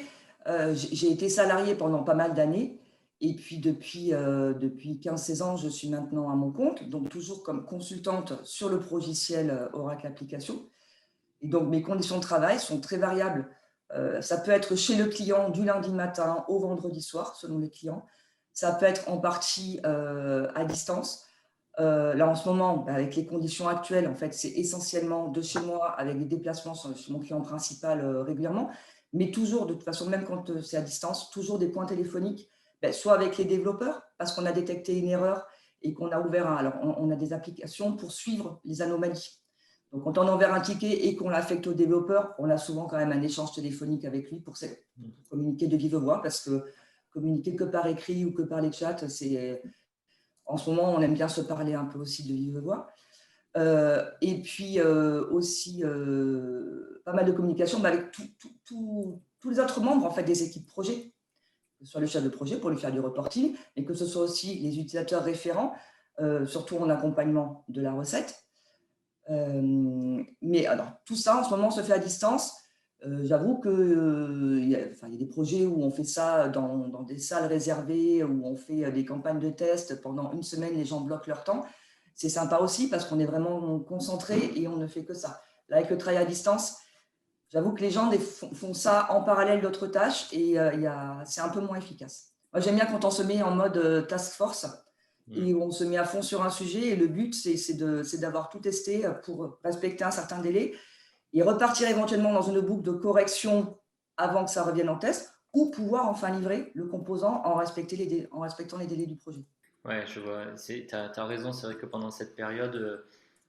J'ai été salariée pendant pas mal d'années. Et puis, depuis 15-16 ans, je suis maintenant à mon compte, donc toujours comme consultante sur le logiciel Oracle Application. Et donc, mes conditions de travail sont très variables. Ça peut être chez le client du lundi matin au vendredi soir, selon les clients. Ça peut être en partie à distance. Là, en ce moment, avec les conditions actuelles, en fait, c'est essentiellement de chez moi, avec des déplacements chez mon client principal régulièrement, mais toujours, de toute façon, même quand c'est à distance, toujours des points téléphoniques, soit avec les développeurs, parce qu'on a détecté une erreur et qu'on a ouvert alors on a des applications pour suivre les anomalies. Donc, quand on enverra un ticket et qu'on l'affecte au développeur, on a souvent quand même un échange téléphonique avec lui pour communiquer de vive voix, parce que communiquer que par écrit ou que par les chats, c'est... En ce moment, on aime bien se parler un peu aussi de vive voix. Et puis aussi pas mal de communication avec tous les autres membres en fait, des équipes projet, que ce soit le chef de projet pour lui faire du reporting, mais que ce soit aussi les utilisateurs référents, surtout en accompagnement de la recette. Mais alors, tout ça, en ce moment, se fait à distance. J'avoue qu'il y a des projets où on fait ça dans des salles réservées, où on fait des campagnes de tests. Pendant une semaine, les gens bloquent leur temps. C'est sympa aussi parce qu'on est vraiment concentré et on ne fait que ça. Là, avec le travail à distance, j'avoue que les gens font ça en parallèle d'autres tâches et c'est un peu moins efficace. Moi, j'aime bien quand on se met en mode task force et où on se met à fond sur un sujet. Et le but, c'est d'avoir tout testé pour respecter un certain délai et repartir éventuellement dans une boucle de correction avant que ça revienne en test, ou pouvoir enfin livrer le composant en respectant les délais du projet. Ouais, je vois. Tu as raison, c'est vrai que pendant cette période,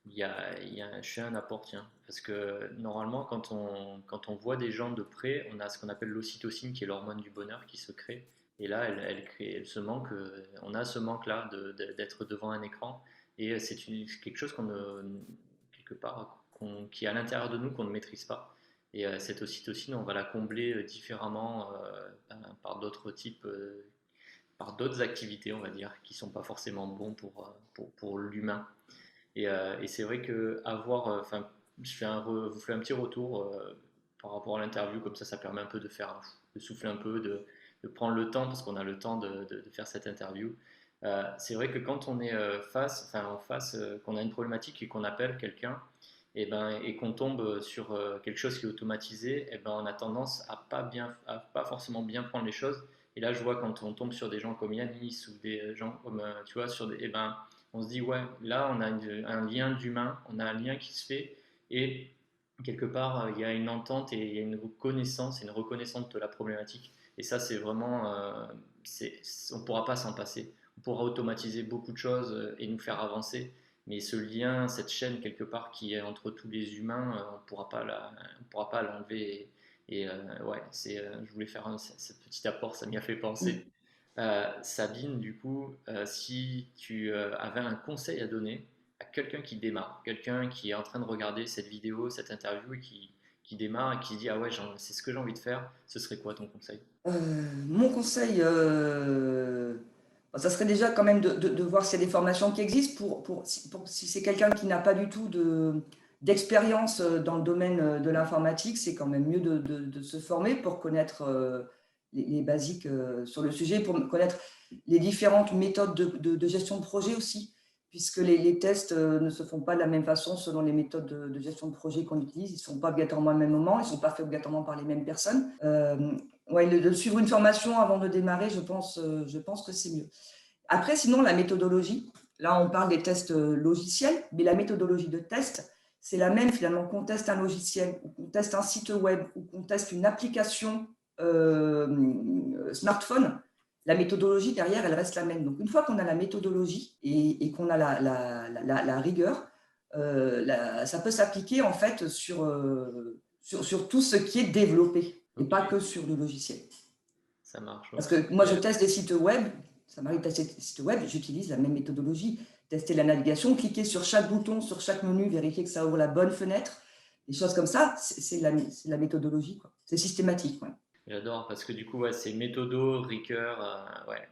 je fais un apport, tiens. Parce que normalement, quand on voit des gens de près, on a ce qu'on appelle l'ocytocine, qui est l'hormone du bonheur qui se crée. Et là, elle se manque, on a ce manque-là d'être devant un écran. Et c'est quelque chose quelque part, qui est à l'intérieur de nous qu'on ne maîtrise pas. Et cette ocytocine, on va la combler différemment par d'autres types par d'autres activités, on va dire, qui sont pas forcément bons pour l'humain. Et c'est vrai que avoir, enfin, vous fais un petit retour par rapport à l'interview, comme ça permet un peu de souffler un peu, de prendre le temps, parce qu'on a le temps de faire cette interview. C'est vrai que quand on est en face, qu'on a une problématique et qu'on appelle quelqu'un, et qu'on tombe sur quelque chose qui est automatisé, on a tendance à pas forcément bien prendre les choses. Et là, je vois quand on tombe sur des gens comme Yanis ou des gens comme, tu vois, on se dit, ouais, là, on a un lien d'humain, on a un lien qui se fait, et quelque part, il y a une entente et il y a une reconnaissance de la problématique. Et ça, c'est vraiment, on ne pourra pas s'en passer. On pourra automatiser beaucoup de choses et nous faire avancer, mais ce lien, cette chaîne quelque part qui est entre tous les humains, on ne pourra pas l'enlever. Ouais, je voulais faire ce petit apport, ça m'y a fait penser. Sabine, du coup, si tu avais un conseil à donner à quelqu'un qui démarre, quelqu'un qui est en train de regarder cette vidéo, cette interview et qui démarre et qui se dit ah ouais, c'est ce que j'ai envie de faire, ce serait quoi ton conseil? Mon conseil, ça serait déjà quand même de voir s'il y a des formations qui existent si c'est quelqu'un qui n'a pas du tout d'expérience dans le domaine de l'informatique, c'est quand même mieux de se former pour connaître les basiques sur le sujet, pour connaître les différentes méthodes de gestion de projet aussi, puisque les tests ne se font pas de la même façon selon les méthodes de gestion de projet qu'on utilise. Ils ne sont pas obligatoirement au même moment, ils ne sont pas faits obligatoirement par les mêmes personnes. Ouais, de suivre une formation avant de démarrer, je pense que c'est mieux. Après, sinon, la méthodologie, là, on parle des tests logiciels, mais la méthodologie de test, c'est la même finalement qu'on teste un logiciel, ou qu'on teste un site web, ou qu'on teste une application smartphone. La méthodologie derrière, elle reste la même. Donc, une fois qu'on a la méthodologie et qu'on a la rigueur, ça peut s'appliquer en fait sur tout ce qui est développé et pas que sur le logiciel. Ça marche. Parce que moi, je teste des sites web, ça m'arrive de tester des sites web, j'utilise la même méthodologie. Tester la navigation, cliquer sur chaque bouton, sur chaque menu, vérifier que ça ouvre la bonne fenêtre. Des choses comme ça, c'est la méthodologie, quoi. C'est systématique. Ouais. J'adore parce que du coup, ouais, c'est méthodo, rigueur, ouais,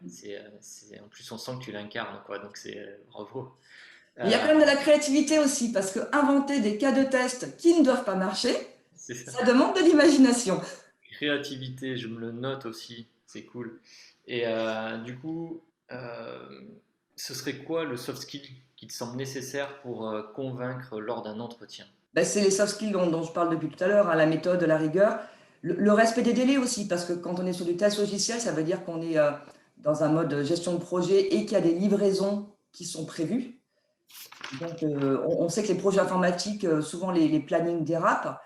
en plus on sent que tu l'incarnes, quoi, donc c'est bravo. Il y a quand même de la créativité aussi, parce que inventer des cas de test qui ne doivent pas marcher, ça demande de l'imagination. Créativité, je me le note aussi, c'est cool. Et du coup, ce serait quoi le soft skill qui te semble nécessaire pour convaincre lors d'un entretien? C'est les soft skills dont je parle depuis tout à l'heure, hein, la méthode, la rigueur, le respect des délais aussi, parce que quand on est sur du test logiciel, ça veut dire qu'on est dans un mode gestion de projet et qu'il y a des livraisons qui sont prévues. Donc, on sait que les projets informatiques, souvent les plannings dérapent,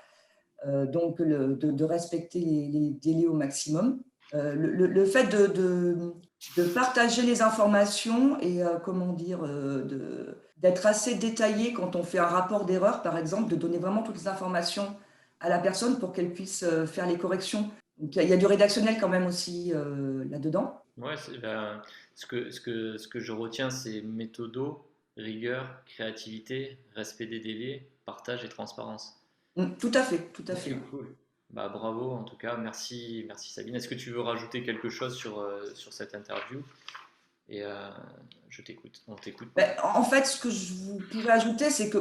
donc de respecter les délais au maximum. Le fait de partager les informations et comment dire, d'être assez détaillé quand on fait un rapport d'erreur, par exemple, de donner vraiment toutes les informations à la personne pour qu'elle puisse faire les corrections. Donc, il y a du rédactionnel quand même aussi là-dedans. Ouais, ce que je retiens, c'est méthodo, rigueur, créativité, respect des délais, partage et transparence. Tout à fait, tout à fait. Cool. Bah, bravo en tout cas, merci Sabine. Est-ce que tu veux rajouter quelque chose sur cette interview? Et je t'écoute, on t'écoute. En fait, ce que je vous pourrais ajouter, c'est que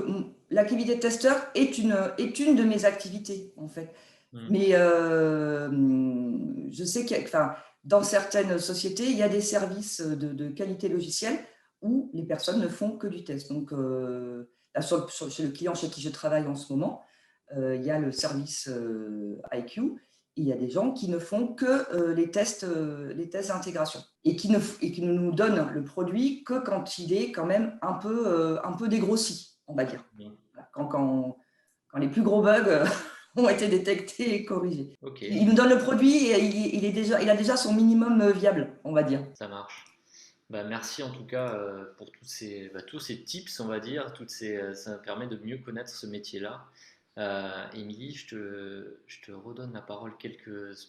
l'activité de testeur est une de mes activités, en fait. Mais je sais que dans certaines sociétés, il y a des services de qualité logicielle où les personnes ne font que du test. Donc, là, chez le client chez qui je travaille en ce moment, il y a le service IQ. Il y a des gens qui ne font que les tests d'intégration et qui ne nous donnent le produit que quand il est quand même un peu dégrossi, on va dire. Voilà, quand les plus gros bugs ont été détectés et corrigés. Okay. Il nous donne le produit et il a déjà son minimum viable, on va dire. Ça marche. Merci en tout cas pour tous ces tips, on va dire. Ça permet de mieux connaître ce métier-là. Émilie, je te redonne la parole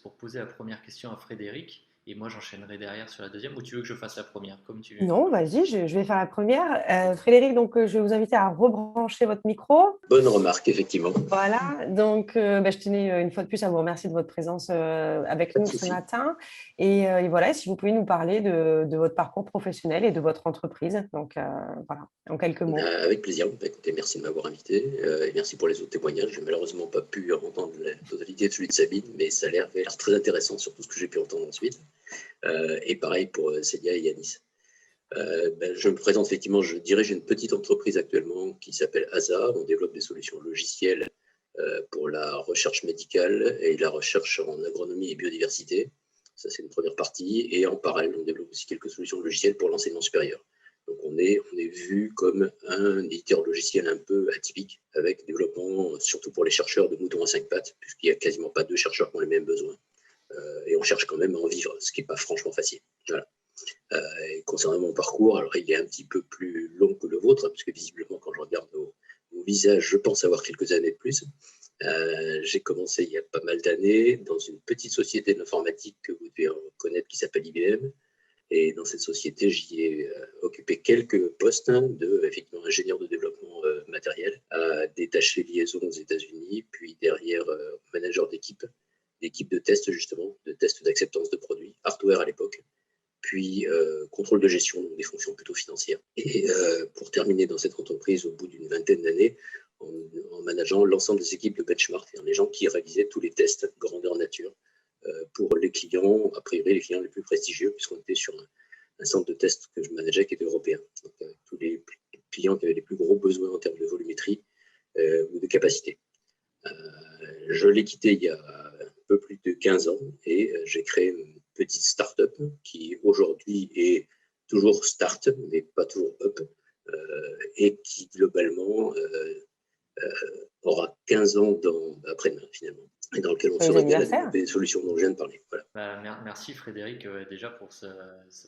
pour poser la première question à Frédéric. Et moi, j'enchaînerai derrière sur la deuxième. Ou tu veux que je fasse la première, comme tu veux? Non, vas-y, je vais faire la première. Frédéric, donc, je vais vous inviter à rebrancher votre micro. Bonne remarque, effectivement. Voilà, donc je tenais une fois de plus à vous remercier de votre présence avec nous ce matin. Et voilà, si vous pouvez nous parler de votre parcours professionnel et de votre entreprise. Donc voilà, en quelques mots. Avec plaisir. Écoutez, merci de m'avoir invité et merci pour les autres témoignages. Je n'ai malheureusement pas pu entendre la totalité de celui de Sabine, mais ça a l'air très intéressant sur tout ce que j'ai pu entendre ensuite. Et pareil pour Célia et Yanis. Je me présente effectivement, je dirige une petite entreprise actuellement qui s'appelle ASA. On développe des solutions logicielles pour la recherche médicale et la recherche en agronomie et biodiversité. Ça, c'est une première partie. Et en parallèle, on développe aussi quelques solutions logicielles pour l'enseignement supérieur. Donc, on est vu comme un éditeur logiciel un peu atypique, avec développement surtout pour les chercheurs de moutons à 5 pattes, puisqu'il n'y a quasiment pas 2 chercheurs qui ont les mêmes besoins. Et on cherche quand même à en vivre, ce qui n'est pas franchement facile. Voilà. Et concernant mon parcours, alors il est un petit peu plus long que le vôtre, parce que visiblement, quand je regarde vos visages, je pense avoir quelques années de plus. J'ai commencé il y a pas mal d'années dans une petite société d'informatique que vous devez connaître qui s'appelle IBM. Et dans cette société, j'y ai occupé quelques postes effectivement, ingénieur de développement matériel, à détacher liaison aux États-Unis, puis derrière manager d'équipe de test justement, de test d'acceptance de produits, hardware à l'époque, puis contrôle de gestion, donc des fonctions plutôt financières. Et pour terminer dans cette entreprise, au bout d'une vingtaine d'années, en manageant l'ensemble des équipes de benchmark, c'est-à-dire les gens qui réalisaient tous les tests grandeur nature pour les clients, a priori les clients les plus prestigieux, puisqu'on était sur un centre de test que je manageais qui était européen. Donc, tous les clients qui avaient les plus gros besoins en termes de volumétrie ou de capacité. Je l'ai quitté il y a un peu plus de 15 ans et j'ai créé une petite start-up qui aujourd'hui est toujours start, mais pas toujours up, et qui globalement aura 15 ans après-demain finalement, et dans lequel on se régale à développer des solutions dont je viens de parler. Voilà. Merci Frédéric déjà pour ce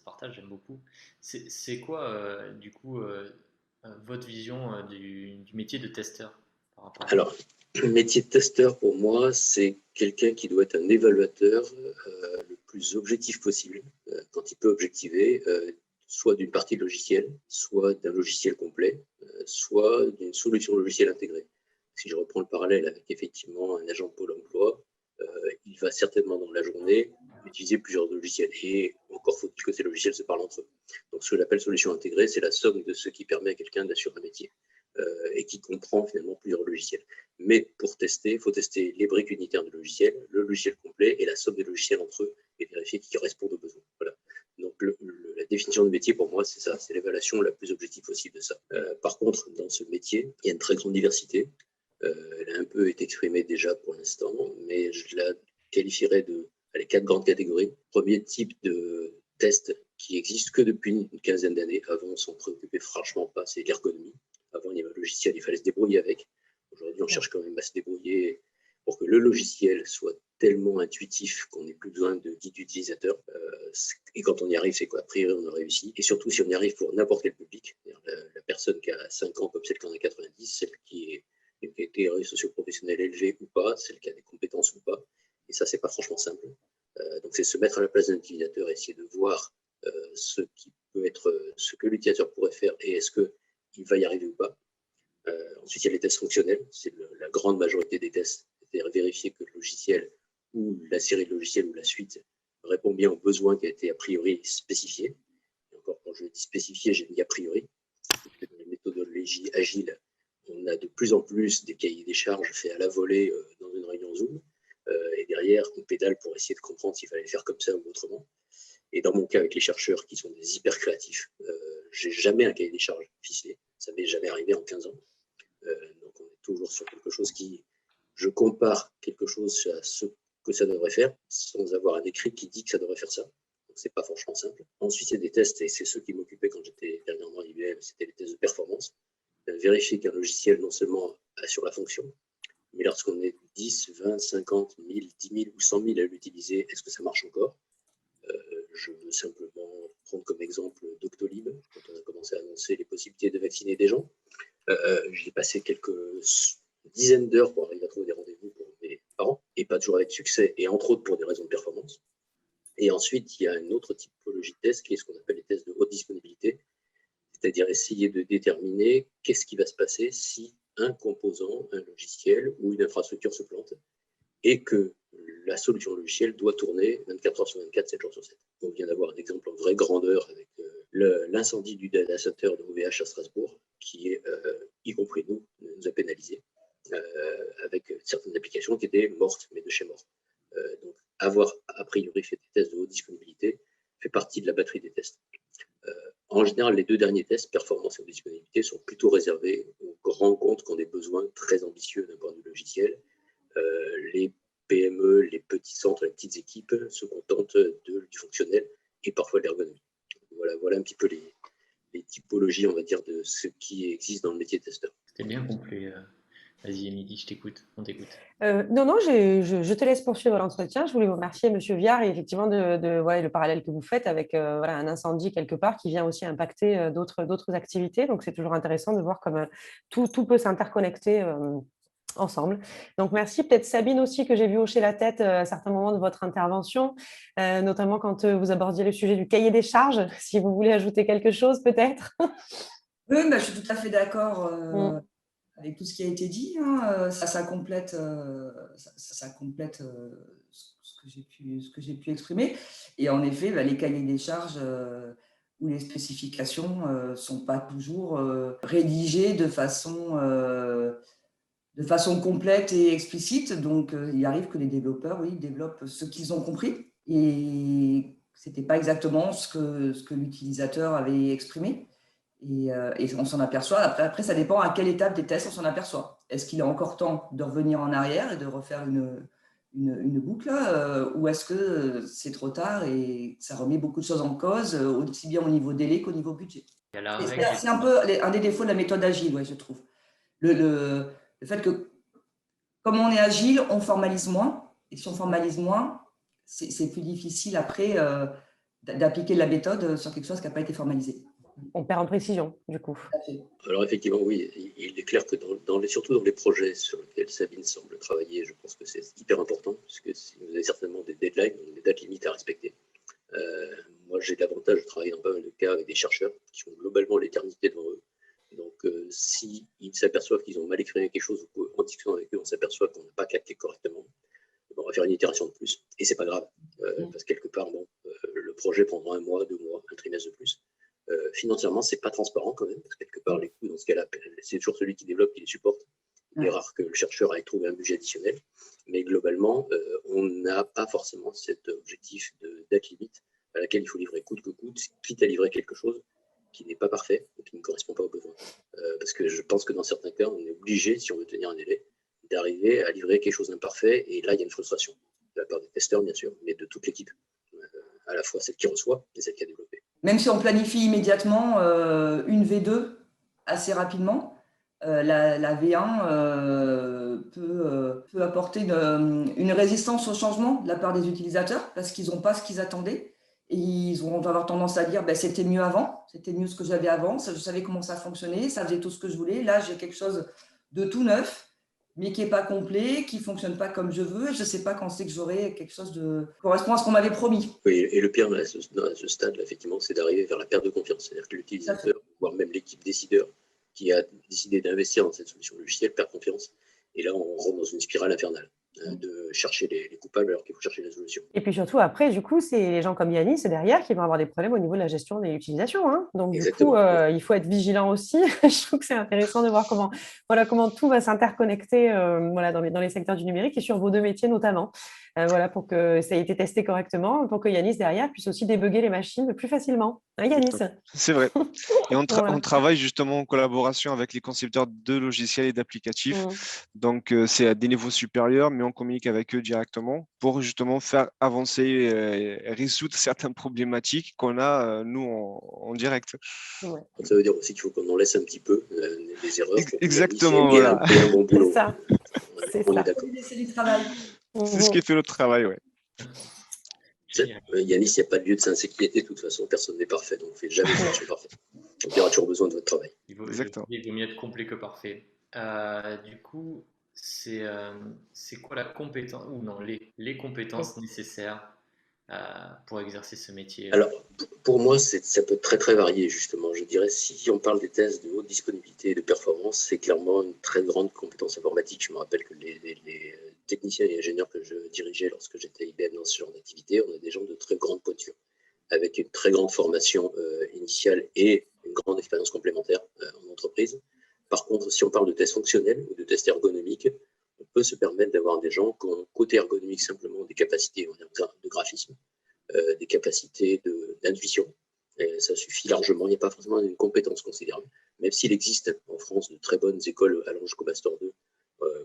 partage, j'aime beaucoup. C'est quoi du coup votre vision du métier de testeur par rapport à... Alors, le métier de testeur pour moi, c'est quelqu'un qui doit être un évaluateur le plus objectif possible quand il peut objectiver, soit d'une partie logicielle, soit d'un logiciel complet, soit d'une solution logicielle intégrée. Si je reprends le parallèle avec effectivement un agent de Pôle emploi, il va certainement dans la journée utiliser plusieurs logiciels et encore faut-il que ces logiciels se parlent entre eux. Donc ce que j'appelle solution intégrée, c'est la somme de ce qui permet à quelqu'un d'assurer un métier et qui comprend finalement plusieurs logiciels. Mais pour tester, il faut tester les briques unitaires du logiciel, le logiciel complet et la somme des logiciels entre eux et vérifier qu'ils correspondent aux besoins. Voilà. Donc la définition de métier pour moi, c'est ça, c'est l'évaluation la plus objective possible de ça. Par contre, dans ce métier, il y a une très grande diversité. Elle a un peu été exprimée déjà pour l'instant, mais je la qualifierais de 4 grandes catégories. Premier type de test qui existe que depuis une quinzaine d'années. Avant, on s'en préoccupait franchement pas, c'est l'ergonomie. Avant, il y avait un logiciel, il fallait se débrouiller avec. Aujourd'hui, on cherche quand même à se débrouiller pour que le logiciel soit tellement intuitif qu'on n'ait plus besoin de guide utilisateur. Et quand on y arrive, c'est quoi? A priori, on a réussi. Et surtout, si on y arrive pour n'importe quel public, la personne qui a 5 ans comme celle qui en a 90, celle qui a des théories socio-professionnelles élevées ou pas, celle qui a des compétences ou pas. Et ça, c'est pas franchement simple. Donc, c'est se mettre à la place d'un utilisateur, essayer de voir ce qui peut être, ce que l'utilisateur pourrait faire et est-ce qu'il va y arriver ou pas. Ensuite, il y a les tests fonctionnels. C'est la grande majorité des tests. C'est-à-dire vérifier que le logiciel ou la série de logiciels ou la suite répond bien aux besoins qui a été a priori spécifiés. encore quand je dis spécifier, j'ai mis a priori. Dans les méthodologies agiles, on a de plus en plus des cahiers des charges faits à la volée dans une réunion Zoom. Et derrière, on pédale pour essayer de comprendre s'il fallait le faire comme ça ou autrement. Et dans mon cas, avec les chercheurs qui sont des hyper créatifs, j'ai jamais un cahier des charges ficelé. Ça m'est jamais arrivé en 15 ans. Donc, on est toujours sur quelque chose je compare quelque chose à ce que ça devrait faire, sans avoir un écrit qui dit que ça devrait faire ça. Donc, c'est pas franchement simple. Ensuite, il y a des tests, et c'est ceux qui m'occupaient quand j'étais dernièrement à IBM, c'était les tests de performance. Vérifier qu'un logiciel, non seulement assure la fonction, mais lorsqu'on est 10, 20, 50, 1000, 10 000 ou 100 000 à l'utiliser, est-ce que ça marche encore? Je veux simplement prendre comme exemple Doctolib, quand on a commencé à annoncer les possibilités de vacciner des gens. J'ai passé quelques dizaines d'heures pour arriver à trouver des rendez-vous pour mes parents, et pas toujours avec succès, et entre autres pour des raisons de performance. Et ensuite, il y a une autre typologie de tests, qui est ce qu'on appelle les tests de haute disponibilité, c'est-à-dire essayer de déterminer qu'est-ce qui va se passer si un composant, un logiciel ou une infrastructure se plante, et que la solution logicielle doit tourner 24 heures sur 24, 7 jours sur 7. On vient d'avoir un exemple en vraie grandeur avec l'incendie du data center de OVH à Strasbourg, qui, y compris nous a pénalisés, avec certaines applications qui étaient mortes, mais de chez mort. Donc, avoir a priori fait des tests de haute disponibilité fait partie de la batterie des tests. En général, les deux derniers tests, performance et haute disponibilité, sont plutôt réservés aux grands comptes qui ont des besoins très ambitieux d'un point de vue logiciel. Les PME, les petits centres, les petites équipes se contentent du fonctionnel et parfois de l'ergonomie. Voilà un petit peu les typologies, on va dire, de ce qui existe dans le métier de testeur. C'était bien complet. Vas-y, Émilie, on t'écoute. Non, je te laisse poursuivre l'entretien. Je voulais vous remercier, Monsieur Viard, et effectivement le parallèle que vous faites avec un incendie quelque part qui vient aussi impacter d'autres activités. Donc, c'est toujours intéressant de voir comme tout peut s'interconnecter ensemble. Donc, merci. Peut-être Sabine aussi, que j'ai vu hocher la tête à certains moments de votre intervention, notamment quand vous abordiez le sujet du cahier des charges. Si vous voulez ajouter quelque chose, peut-être. Oui, je suis tout à fait d'accord avec tout ce qui a été dit. Ça complète, ça complète ce que j'ai pu exprimer. Et en effet, les cahiers des charges ou les spécifications ne sont pas toujours rédigés de façon complète et explicite. Donc, il arrive que les développeurs, développent ce qu'ils ont compris. Et ce n'était pas exactement ce que l'utilisateur avait exprimé. Et on s'en aperçoit. Après, ça dépend à quelle étape des tests on s'en aperçoit. Est-ce qu'il est encore temps de revenir en arrière et de refaire une boucle, ou est-ce que c'est trop tard et ça remet beaucoup de choses en cause, aussi bien au niveau délai qu'au niveau budget? C'est un peu un des défauts de la méthode agile, je trouve. Le fait que, comme on est agile, on formalise moins. Et si on formalise moins, c'est plus difficile après d'appliquer la méthode sur quelque chose qui n'a pas été formalisé. On perd en précision, du coup. Alors effectivement, oui, il est clair que surtout dans les projets sur lesquels Sabine semble travailler, je pense que c'est hyper important, parce que vous avez certainement des deadlines, des dates limites à respecter. Moi, j'ai l'avantage de travailler dans pas mal de cas avec des chercheurs qui ont globalement l'éternité devant eux. Donc, s'ils s'aperçoivent qu'ils ont mal écrit quelque chose, ou en discutant avec eux, on s'aperçoit qu'on n'a pas calqué correctement, on va faire une itération de plus. Et c'est pas grave, parce que quelque part, le projet prendra 1 mois, 2 mois, un trimestre de plus. Financièrement, c'est pas transparent quand même, parce que quelque part, les coûts, dans ce cas-là, c'est toujours celui qui développe qui les supporte. Il est rare que le chercheur aille trouver un budget additionnel, mais globalement, on n'a pas forcément cet objectif de date limite à laquelle il faut livrer coûte que coûte, quitte à livrer quelque chose qui n'est pas parfait et qui ne correspond pas aux besoins. Parce que je pense que dans certains cas, on est obligé, si on veut tenir un délai, d'arriver à livrer quelque chose d'imparfait, et là, il y a une frustration de la part des testeurs, bien sûr, mais de toute l'équipe, à la fois celle qui reçoit et celle qui a développé. Même si on planifie immédiatement une V2 assez rapidement, la V1 peut apporter une résistance au changement de la part des utilisateurs, parce qu'ils n'ont pas ce qu'ils attendaient. Et ils vont avoir tendance à dire c'était mieux avant, c'était mieux ce que j'avais avant, je savais comment ça fonctionnait, ça faisait tout ce que je voulais. Là, j'ai quelque chose de tout neuf, mais qui n'est pas complet, qui ne fonctionne pas comme je veux. Je ne sais pas quand c'est que j'aurai quelque chose qui correspond à ce qu'on m'avait promis. Oui, et le pire à ce stade, effectivement, c'est d'arriver vers la perte de confiance. C'est-à-dire que l'utilisateur, voire même l'équipe décideur qui a décidé d'investir dans cette solution logicielle, perd confiance. Et là, on rentre dans une spirale infernale. de chercher les coupables alors qu'il faut chercher la solution. Et puis surtout, après, du coup, c'est les gens comme Yanis derrière qui vont avoir des problèmes au niveau de la gestion des utilisations, hein. Donc, Exactement. Du coup, il faut être vigilant aussi. Je trouve que c'est intéressant de voir comment tout va s'interconnecter dans les secteurs du numérique et sur vos deux métiers notamment. Pour que ça ait été testé correctement, pour que Yanis derrière puisse aussi débugger les machines plus facilement. Hein, Yanis? C'est vrai. Et on Voilà. travaille justement en collaboration avec les concepteurs de logiciels et d'applicatifs. Donc, c'est à des niveaux supérieurs, mais on communique avec eux directement pour justement faire avancer et résoudre certaines problématiques qu'on a, nous, en direct. Ouais. Donc, ça veut dire aussi qu'il faut qu'on en laisse un petit peu les erreurs. Exactement, voilà. Et un bon boulot. C'est ça. On est d'accord. C'est du travail. C'est ce qui fait notre travail, ouais. Yanis, il n'y a pas de lieu de s'inquiéter. De toute façon, personne n'est parfait, donc on ne fait jamais de solution parfaite. Donc, il y aura toujours besoin de votre travail. Il vaut mieux être complet que parfait. Du coup, c'est quoi la compétence, ou non, les compétences nécessaires pour exercer ce métier? Alors, pour moi, ça peut très très varier, justement. Je dirais, si on parle des tests de haute disponibilité et de performance, c'est clairement une très grande compétence informatique. Je me rappelle que les techniciens et ingénieurs que je dirigeais lorsque j'étais IBM dans ce genre d'activité, on a des gens de très grande pointure, avec une très grande formation initiale et une grande expérience complémentaire en entreprise. Par contre, si on parle de tests fonctionnels ou de tests ergonomiques, on peut se permettre d'avoir des gens qui ont, côté ergonomique, simplement des capacités de graphisme, des capacités d'intuition. Ça suffit largement. Il n'y a pas forcément une compétence considérable, même s'il existe en France de très bonnes écoles allant jusqu'au Master 2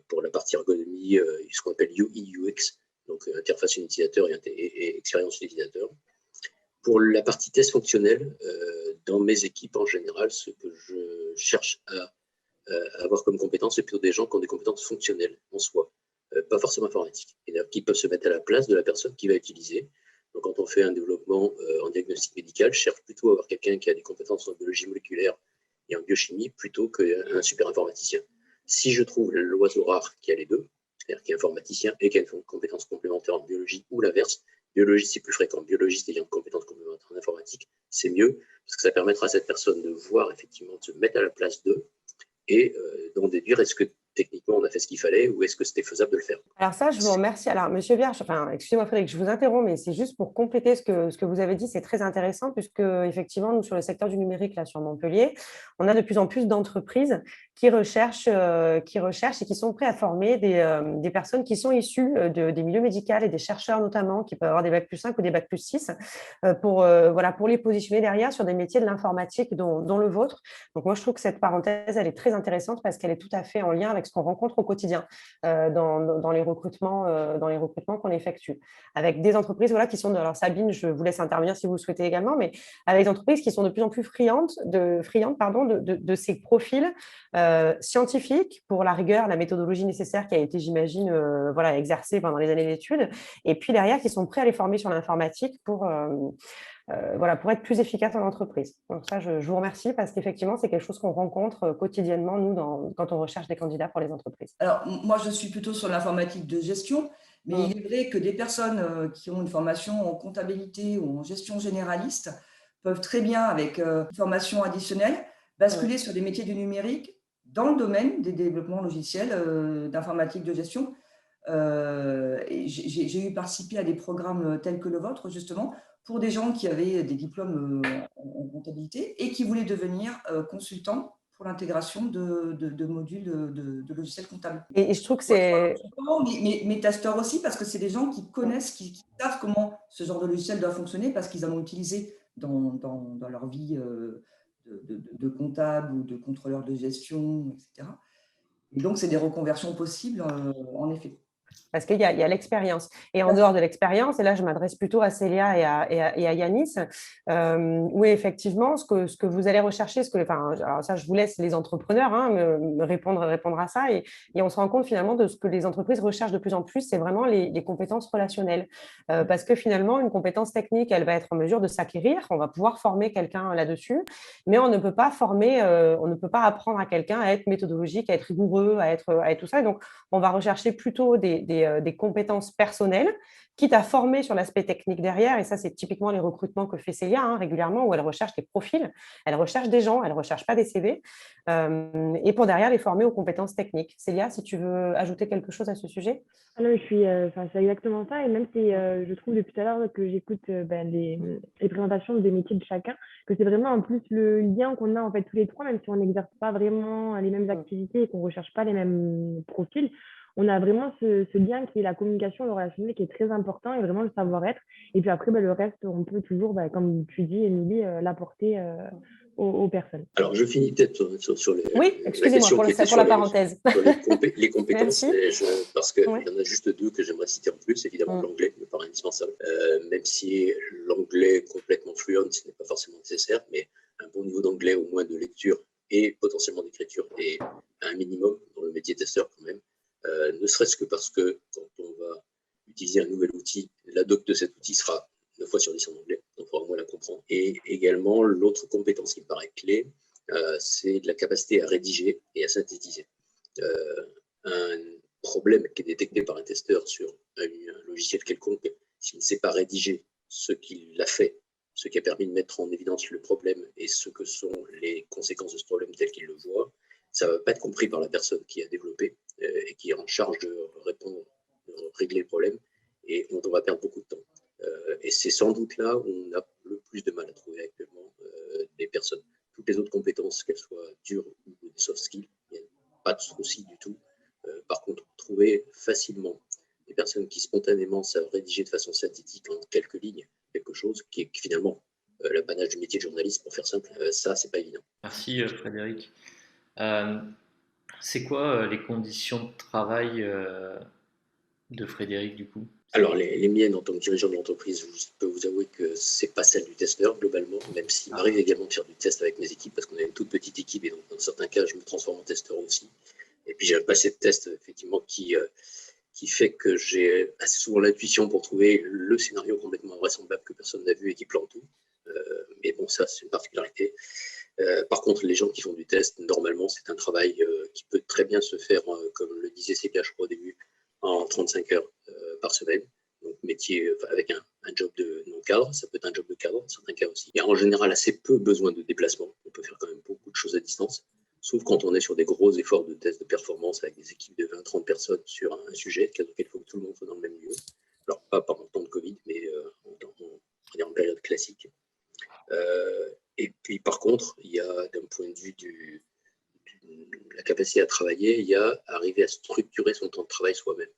pour la partie ergonomie, ce qu'on appelle UI, UX, donc interface utilisateur et expérience utilisateur. Pour la partie test fonctionnel, dans mes équipes en général, ce que je cherche à avoir comme compétence, c'est plutôt des gens qui ont des compétences fonctionnelles en soi, pas forcément informatiques, et qui peuvent se mettre à la place de la personne qui va utiliser. Donc, quand on fait un développement en diagnostic médical, je cherche plutôt à avoir quelqu'un qui a des compétences en biologie moléculaire et en biochimie plutôt qu'un super informaticien. Si je trouve l'oiseau rare qui a les deux, c'est-à-dire qui est informaticien et qui a une compétence complémentaire en biologie ou l'inverse, biologiste c'est plus fréquent, biologiste ayant une compétence complémentaire en informatique, c'est mieux parce que ça permettra à cette personne de voir effectivement, de se mettre à la place d'eux et d'en déduire est-ce que techniquement on a fait ce qu'il fallait ou est-ce que c'était faisable de le faire. Alors ça, je vous remercie. Alors, Monsieur Vierge, excusez-moi Frédéric, je vous interromps, mais c'est juste pour compléter ce que vous avez dit, c'est très intéressant puisque effectivement, nous, sur le secteur du numérique, là, sur Montpellier, on a de plus en plus d'entreprises qui recherchent et qui sont prêts à former des personnes qui sont issues des milieux médicaux et des chercheurs notamment, qui peuvent avoir des bac+5 ou des bac+6 pour les positionner derrière sur des métiers de l'informatique dont le vôtre. Donc moi, je trouve que cette parenthèse, elle est très intéressante parce qu'elle est tout à fait en lien avec ce qu'on rencontre au quotidien dans les recrutements qu'on effectue. Avec des entreprises qui sont, alors Sabine, je vous laisse intervenir si vous le souhaitez également, mais avec des entreprises qui sont de plus en plus friandes de ces profils scientifiques pour la rigueur, la méthodologie nécessaire qui a été, j'imagine, exercée pendant les années d'études, et puis derrière, qui sont prêts à les former sur l'informatique pour être plus efficace en entreprise. Donc ça, je vous remercie parce qu'effectivement, c'est quelque chose qu'on rencontre quotidiennement, nous, quand on recherche des candidats pour les entreprises. Alors, moi, je suis plutôt sur l'informatique de gestion, mais il est vrai que des personnes qui ont une formation en comptabilité ou en gestion généraliste peuvent très bien, avec une formation additionnelle, basculer sur des métiers du numérique dans le domaine des développements logiciels d'informatique de gestion. J'ai eu participé à des programmes tels que le vôtre, justement, pour des gens qui avaient des diplômes en comptabilité et qui voulaient devenir consultants pour l'intégration de modules de logiciels comptables. Et je trouve que c'est… Mais testeurs aussi, parce que c'est des gens qui connaissent, qui savent comment ce genre de logiciel doit fonctionner, parce qu'ils en ont utilisé dans leur vie de comptable ou de contrôleur de gestion, etc. Et donc, c'est des reconversions possibles, en effet. Parce qu'il y a l'expérience. Et en dehors de l'expérience, et là, je m'adresse plutôt à Célia et à Yanis, où effectivement, ce que vous allez rechercher, alors ça, je vous laisse les entrepreneurs me répondre à ça, et on se rend compte finalement de ce que les entreprises recherchent de plus en plus, c'est vraiment les compétences relationnelles. Parce que finalement, une compétence technique, elle va être en mesure de s'acquérir, on va pouvoir former quelqu'un là-dessus, mais on ne peut pas apprendre à quelqu'un à être méthodologique, à être rigoureux, à être tout ça. Et donc, on va rechercher plutôt des des compétences personnelles, quitte à former sur l'aspect technique derrière. Et ça, c'est typiquement les recrutements que fait Célia régulièrement, où elle recherche des profils, elle recherche des gens, elle ne recherche pas des CV, et pour derrière les former aux compétences techniques. Célia, si tu veux ajouter quelque chose à ce sujet? Ah non, c'est exactement ça. Et même si je trouve depuis tout à l'heure que j'écoute les présentations des métiers de chacun, que c'est vraiment en plus le lien qu'on a en fait tous les trois, même si on n'exerce pas vraiment les mêmes activités et qu'on ne recherche pas les mêmes profils, on a vraiment ce lien qui est la communication, le relationnel qui est très important et vraiment le savoir-être. Et puis après, le reste, on peut toujours, comme tu dis, Émilie, l'apporter aux personnes. Alors, je finis peut-être sur Oui, la excusez-moi question pour qui était la parenthèse. sur les compétences, parce qu'il y en a juste deux que j'aimerais citer en plus. Évidemment, l'anglais me paraît indispensable, même si l'anglais complètement fluent, ce n'est pas forcément nécessaire, mais un bon niveau d'anglais, au moins de lecture et potentiellement d'écriture, et un minimum dans le métier testeur quand même, ne serait-ce que parce que quand on va utiliser un nouvel outil, la doc de cet outil sera 9 fois sur 10 en anglais, donc il faudra au moins la comprendre. Et également, l'autre compétence qui me paraît clé, c'est de la capacité à rédiger et à synthétiser. Un problème qui est détecté par un testeur sur un logiciel quelconque, s'il ne sait pas rédiger ce qu'il a fait, ce qui a permis de mettre en évidence le problème et ce que sont les conséquences de ce problème tel qu'il le voit, ça ne va pas être compris par la personne qui a développé et qui est en charge de répondre, de régler le problème, et on va perdre beaucoup de temps. Et c'est sans doute là où on a le plus de mal à trouver actuellement des personnes. Toutes les autres compétences, qu'elles soient dures ou des soft skills, il n'y a pas de souci du tout. Par contre, trouver facilement des personnes qui spontanément savent rédiger de façon synthétique en quelques lignes quelque chose qui est finalement l'apanage du métier de journaliste, pour faire simple, ça, c'est pas évident. Merci Frédéric. C'est quoi les conditions de travail de Frédéric du coup? Alors, les miennes, en tant que dirigeant de l'entreprise, je peux vous avouer que c'est pas celle du testeur, globalement, même s'il m'arrive également de faire du test avec mes équipes, parce qu'on a une toute petite équipe, et donc dans certains cas, je me transforme en testeur aussi. Et puis, j'ai un passé de test, effectivement, qui fait que j'ai assez souvent l'intuition pour trouver le scénario complètement invraisemblable que personne n'a vu et qui plante tout. Mais bon, ça, c'est une particularité. Par contre, les gens qui font du test, normalement, c'est un travail qui peut très bien se faire, comme le disait Célia, je crois, au début, en 35 heures par semaine. Donc, métier avec un job de non-cadre, ça peut être un job de cadre dans certains cas aussi. Il y a en général assez peu besoin de déplacement. On peut faire quand même beaucoup de choses à distance, sauf quand on est sur des gros efforts de test de performance avec des équipes de 20-30 personnes sur un sujet, auquel il faut que tout le monde soit dans le même lieu. Alors, pas pendant le temps de Covid, mais en période classique. Et puis, par contre, il y a, d'un point de vue de la capacité à travailler, il y a arriver à structurer son temps de travail soi-même.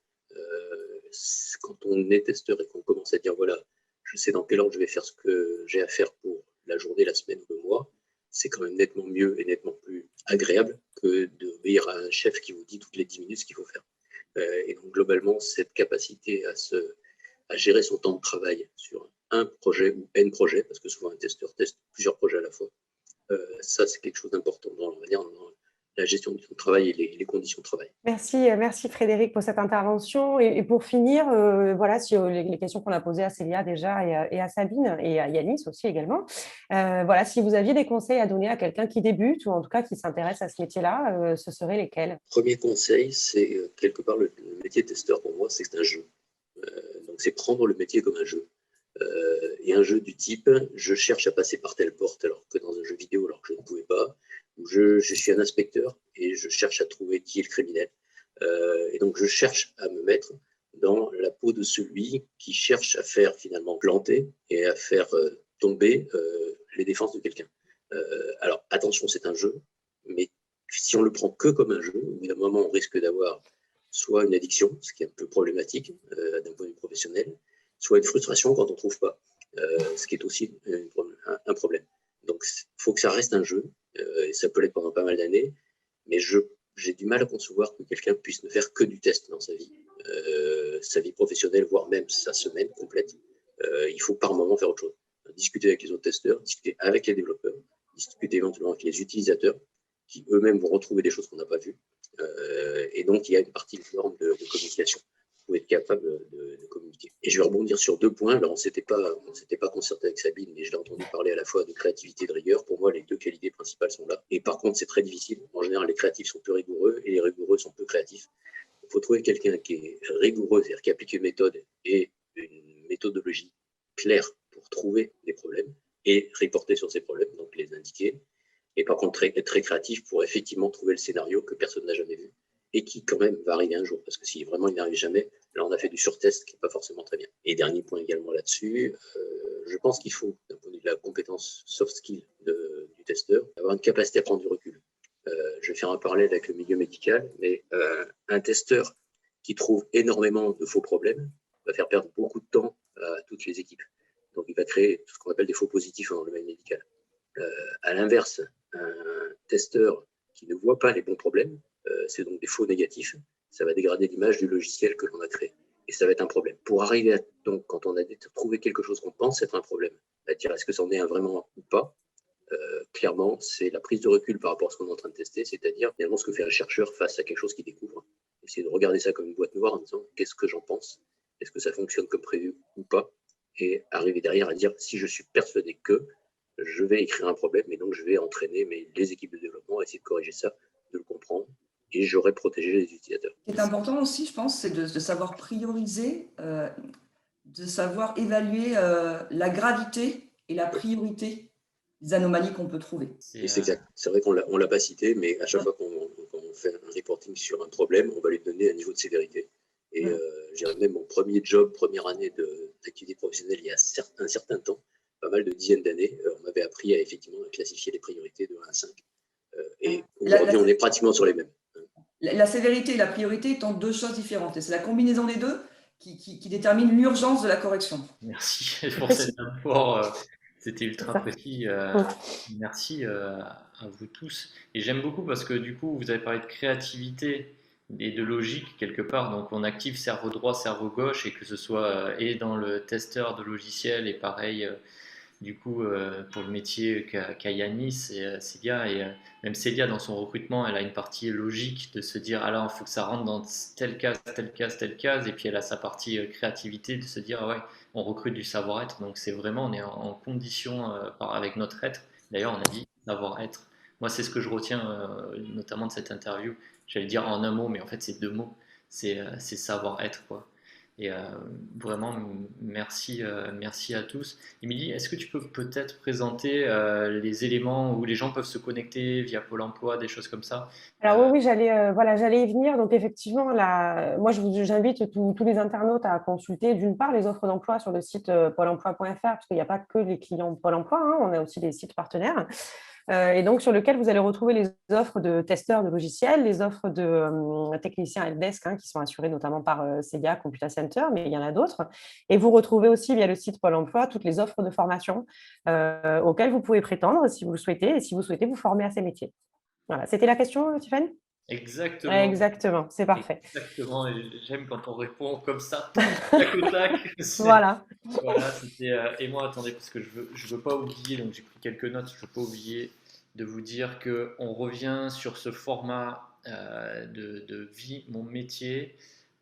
Quand on est testeur et qu'on commence à dire, voilà, je sais dans quel ordre je vais faire ce que j'ai à faire pour la journée, la semaine ou le mois, c'est quand même nettement mieux et nettement plus agréable que d'obéir à un chef qui vous dit toutes les 10 minutes ce qu'il faut faire. Et donc, globalement, cette capacité à gérer son temps de travail sur un projet ou N projets, parce que souvent un testeur teste plusieurs projets à la fois, ça, c'est quelque chose d'important dans la gestion du temps de travail et les conditions de travail. Merci Frédéric pour cette intervention. Et pour finir, voilà, sur les questions qu'on a posées à Célia déjà et à Sabine et à Yanis aussi également. Voilà, si vous aviez des conseils à donner à quelqu'un qui débute ou en tout cas qui s'intéresse à ce métier-là, ce seraient lesquels? Premier conseil, c'est quelque part le métier de testeur pour moi, c'est un jeu. Donc c'est prendre le métier comme un jeu. Et un jeu du type, je cherche à passer par telle porte alors que dans un jeu vidéo, alors que je ne pouvais pas. Je suis un inspecteur et je cherche à trouver qui est le criminel. Et donc, je cherche à me mettre dans la peau de celui qui cherche à faire finalement planter et à faire tomber les défenses de quelqu'un. Alors, attention, c'est un jeu, mais si on le prend que comme un jeu, au bout d'un moment, on risque d'avoir soit une addiction, ce qui est un peu problématique d'un point de vue professionnel, soit une frustration quand on ne trouve pas, ce qui est aussi un problème. Donc, il faut que ça reste un jeu, et ça peut l'être pendant pas mal d'années, mais j'ai du mal à concevoir que quelqu'un puisse ne faire que du test dans sa vie professionnelle, voire même sa semaine complète. Il faut par moment faire autre chose. Discuter avec les autres testeurs, discuter avec les développeurs, discuter éventuellement avec les utilisateurs, qui eux-mêmes vont retrouver des choses qu'on n'a pas vues. Et donc, il y a une partie énorme de communication. Pour être capable de communiquer. Et je vais rebondir sur 2 points. Alors, on ne s'était pas concerté avec Sabine, mais je l'ai entendu parler à la fois de créativité et de rigueur. Pour moi, les 2 qualités principales sont là. Et par contre, c'est très difficile. En général, les créatifs sont peu rigoureux et les rigoureux sont peu créatifs. Il faut trouver quelqu'un qui est rigoureux, c'est-à-dire qui applique une méthode et une méthodologie claire pour trouver des problèmes et reporter sur ces problèmes, donc les indiquer. Et par contre, être très créatif pour effectivement trouver le scénario que personne n'a jamais vu et qui quand même va arriver un jour. Parce que si vraiment il n'arrive jamais, là on a fait du surtest qui n'est pas forcément très bien. Et dernier point également là-dessus, je pense qu'il faut, d'un point de vue de la compétence soft skill du testeur, avoir une capacité à prendre du recul. Je vais faire un parallèle avec le milieu médical, mais un testeur qui trouve énormément de faux problèmes va faire perdre beaucoup de temps à toutes les équipes. Donc il va créer ce qu'on appelle des faux positifs dans le domaine médical. À l'inverse, un testeur qui ne voit pas les bons problèmes, c'est donc des faux négatifs, ça va dégrader l'image du logiciel que l'on a créé. Et ça va être un problème. Pour arriver à, donc, quand on a trouvé quelque chose qu'on pense être un problème, à dire est-ce que c'en est un vraiment ou pas, clairement, c'est la prise de recul par rapport à ce qu'on est en train de tester, c'est-à-dire finalement ce que fait un chercheur face à quelque chose qu'il découvre. Essayer de regarder ça comme une boîte noire en disant qu'est-ce que j'en pense, est-ce que ça fonctionne comme prévu ou pas, et arriver derrière à dire si je suis persuadé que je vais écrire un problème et donc je vais entraîner les équipes de développement à essayer de corriger ça, de le comprendre et j'aurai protégé les utilisateurs. Ce qui est important aussi, je pense, c'est de savoir prioriser, de savoir évaluer la gravité et la priorité des anomalies qu'on peut trouver. C'est exact. C'est vrai qu'on ne l'a pas cité, mais à chaque fois qu'on fait un reporting sur un problème, on va lui donner un niveau de sévérité. Et j'ai même mon premier job, première année d'activité professionnelle il y a un certain temps, pas mal de dizaines d'années, on m'avait appris à effectivement classifier les priorités de 1 à 5. Et aujourd'hui, on est pratiquement sur les mêmes. La sévérité et la priorité étant deux choses différentes. Et c'est la combinaison des deux qui détermine l'urgence de la correction. Merci pour cet apport. C'était ultra précis. Merci à vous tous. Et j'aime beaucoup parce que du coup, vous avez parlé de créativité et de logique quelque part. Donc, on active cerveau droit, cerveau gauche, et que ce soit et dans le testeur de logiciel et pareil. Du coup, pour le métier qu'a Yanis et Célia, et même Célia dans son recrutement, elle a une partie logique de se dire alors il faut que ça rentre dans telle case, telle case, telle case, et puis elle a sa partie créativité de se dire ah ouais, on recrute du savoir-être, donc c'est vraiment, on est en condition avec notre être. D'ailleurs, on a dit savoir-être. Moi, c'est ce que je retiens notamment de cette interview. J'allais dire en un mot, mais en fait, c'est 2 mots. C'est savoir-être, quoi. Et vraiment, merci à tous. Émilie, est-ce que tu peux peut-être présenter les éléments où les gens peuvent se connecter via Pôle emploi, des choses comme ça? Alors oui, j'allais y venir. Donc effectivement, moi, j'invite tous les internautes à consulter d'une part les offres d'emploi sur le site pôle emploi.fr, parce qu'il n'y a pas que les clients Pôle emploi, hein, on a aussi des sites partenaires. Et donc sur lequel vous allez retrouver les offres de testeurs de logiciels, les offres de techniciens helpdesk qui sont assurés notamment par Célia Computa Center, mais il y en a d'autres. Et vous retrouvez aussi via le site Pôle emploi toutes les offres de formation auxquelles vous pouvez prétendre si vous le souhaitez et si vous souhaitez vous former à ces métiers. Voilà, c'était la question, Tiffany? Exactement. Exactement, c'est parfait. Exactement, et j'aime quand on répond comme ça, tac au tac. Voilà. Voilà, et moi, attendez, parce que je veux pas oublier, donc j'ai pris quelques notes, je veux pas oublier de vous dire qu'on revient sur ce format de vie, mon métier.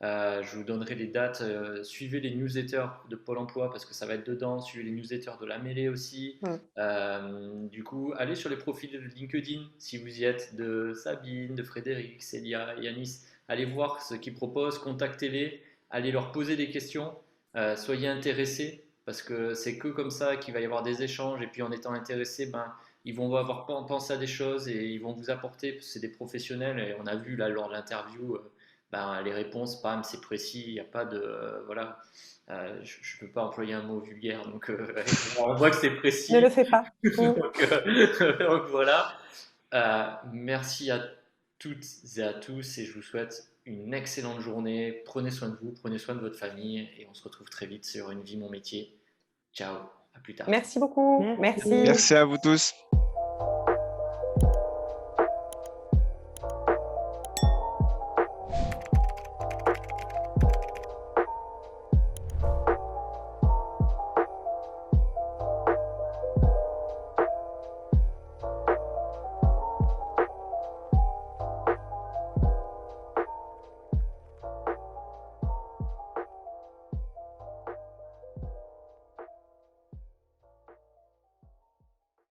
Je vous donnerai les dates. Suivez les newsletters de Pôle emploi parce que ça va être dedans. Suivez les newsletters de la mêlée aussi. Du coup, allez sur les profils de LinkedIn si vous y êtes, de Sabine, de Frédéric, Célia, Yanis. Allez voir ce qu'ils proposent, contactez-les, allez leur poser des questions. Soyez intéressés parce que c'est que comme ça qu'il va y avoir des échanges. Et puis en étant intéressés, ils vont avoir pensé à des choses et ils vont vous apporter. Parce que c'est des professionnels et on a vu là lors de l'interview. Les réponses, c'est précis, il n'y a pas de... voilà, je ne peux pas employer un mot vulgaire, donc on voit que c'est précis. Ne le fais pas. donc voilà. Merci à toutes et à tous et je vous souhaite une excellente journée. Prenez soin de vous, prenez soin de votre famille et on se retrouve très vite sur Une vie, mon métier. Ciao, à plus tard. Merci beaucoup. Merci. Merci à vous tous.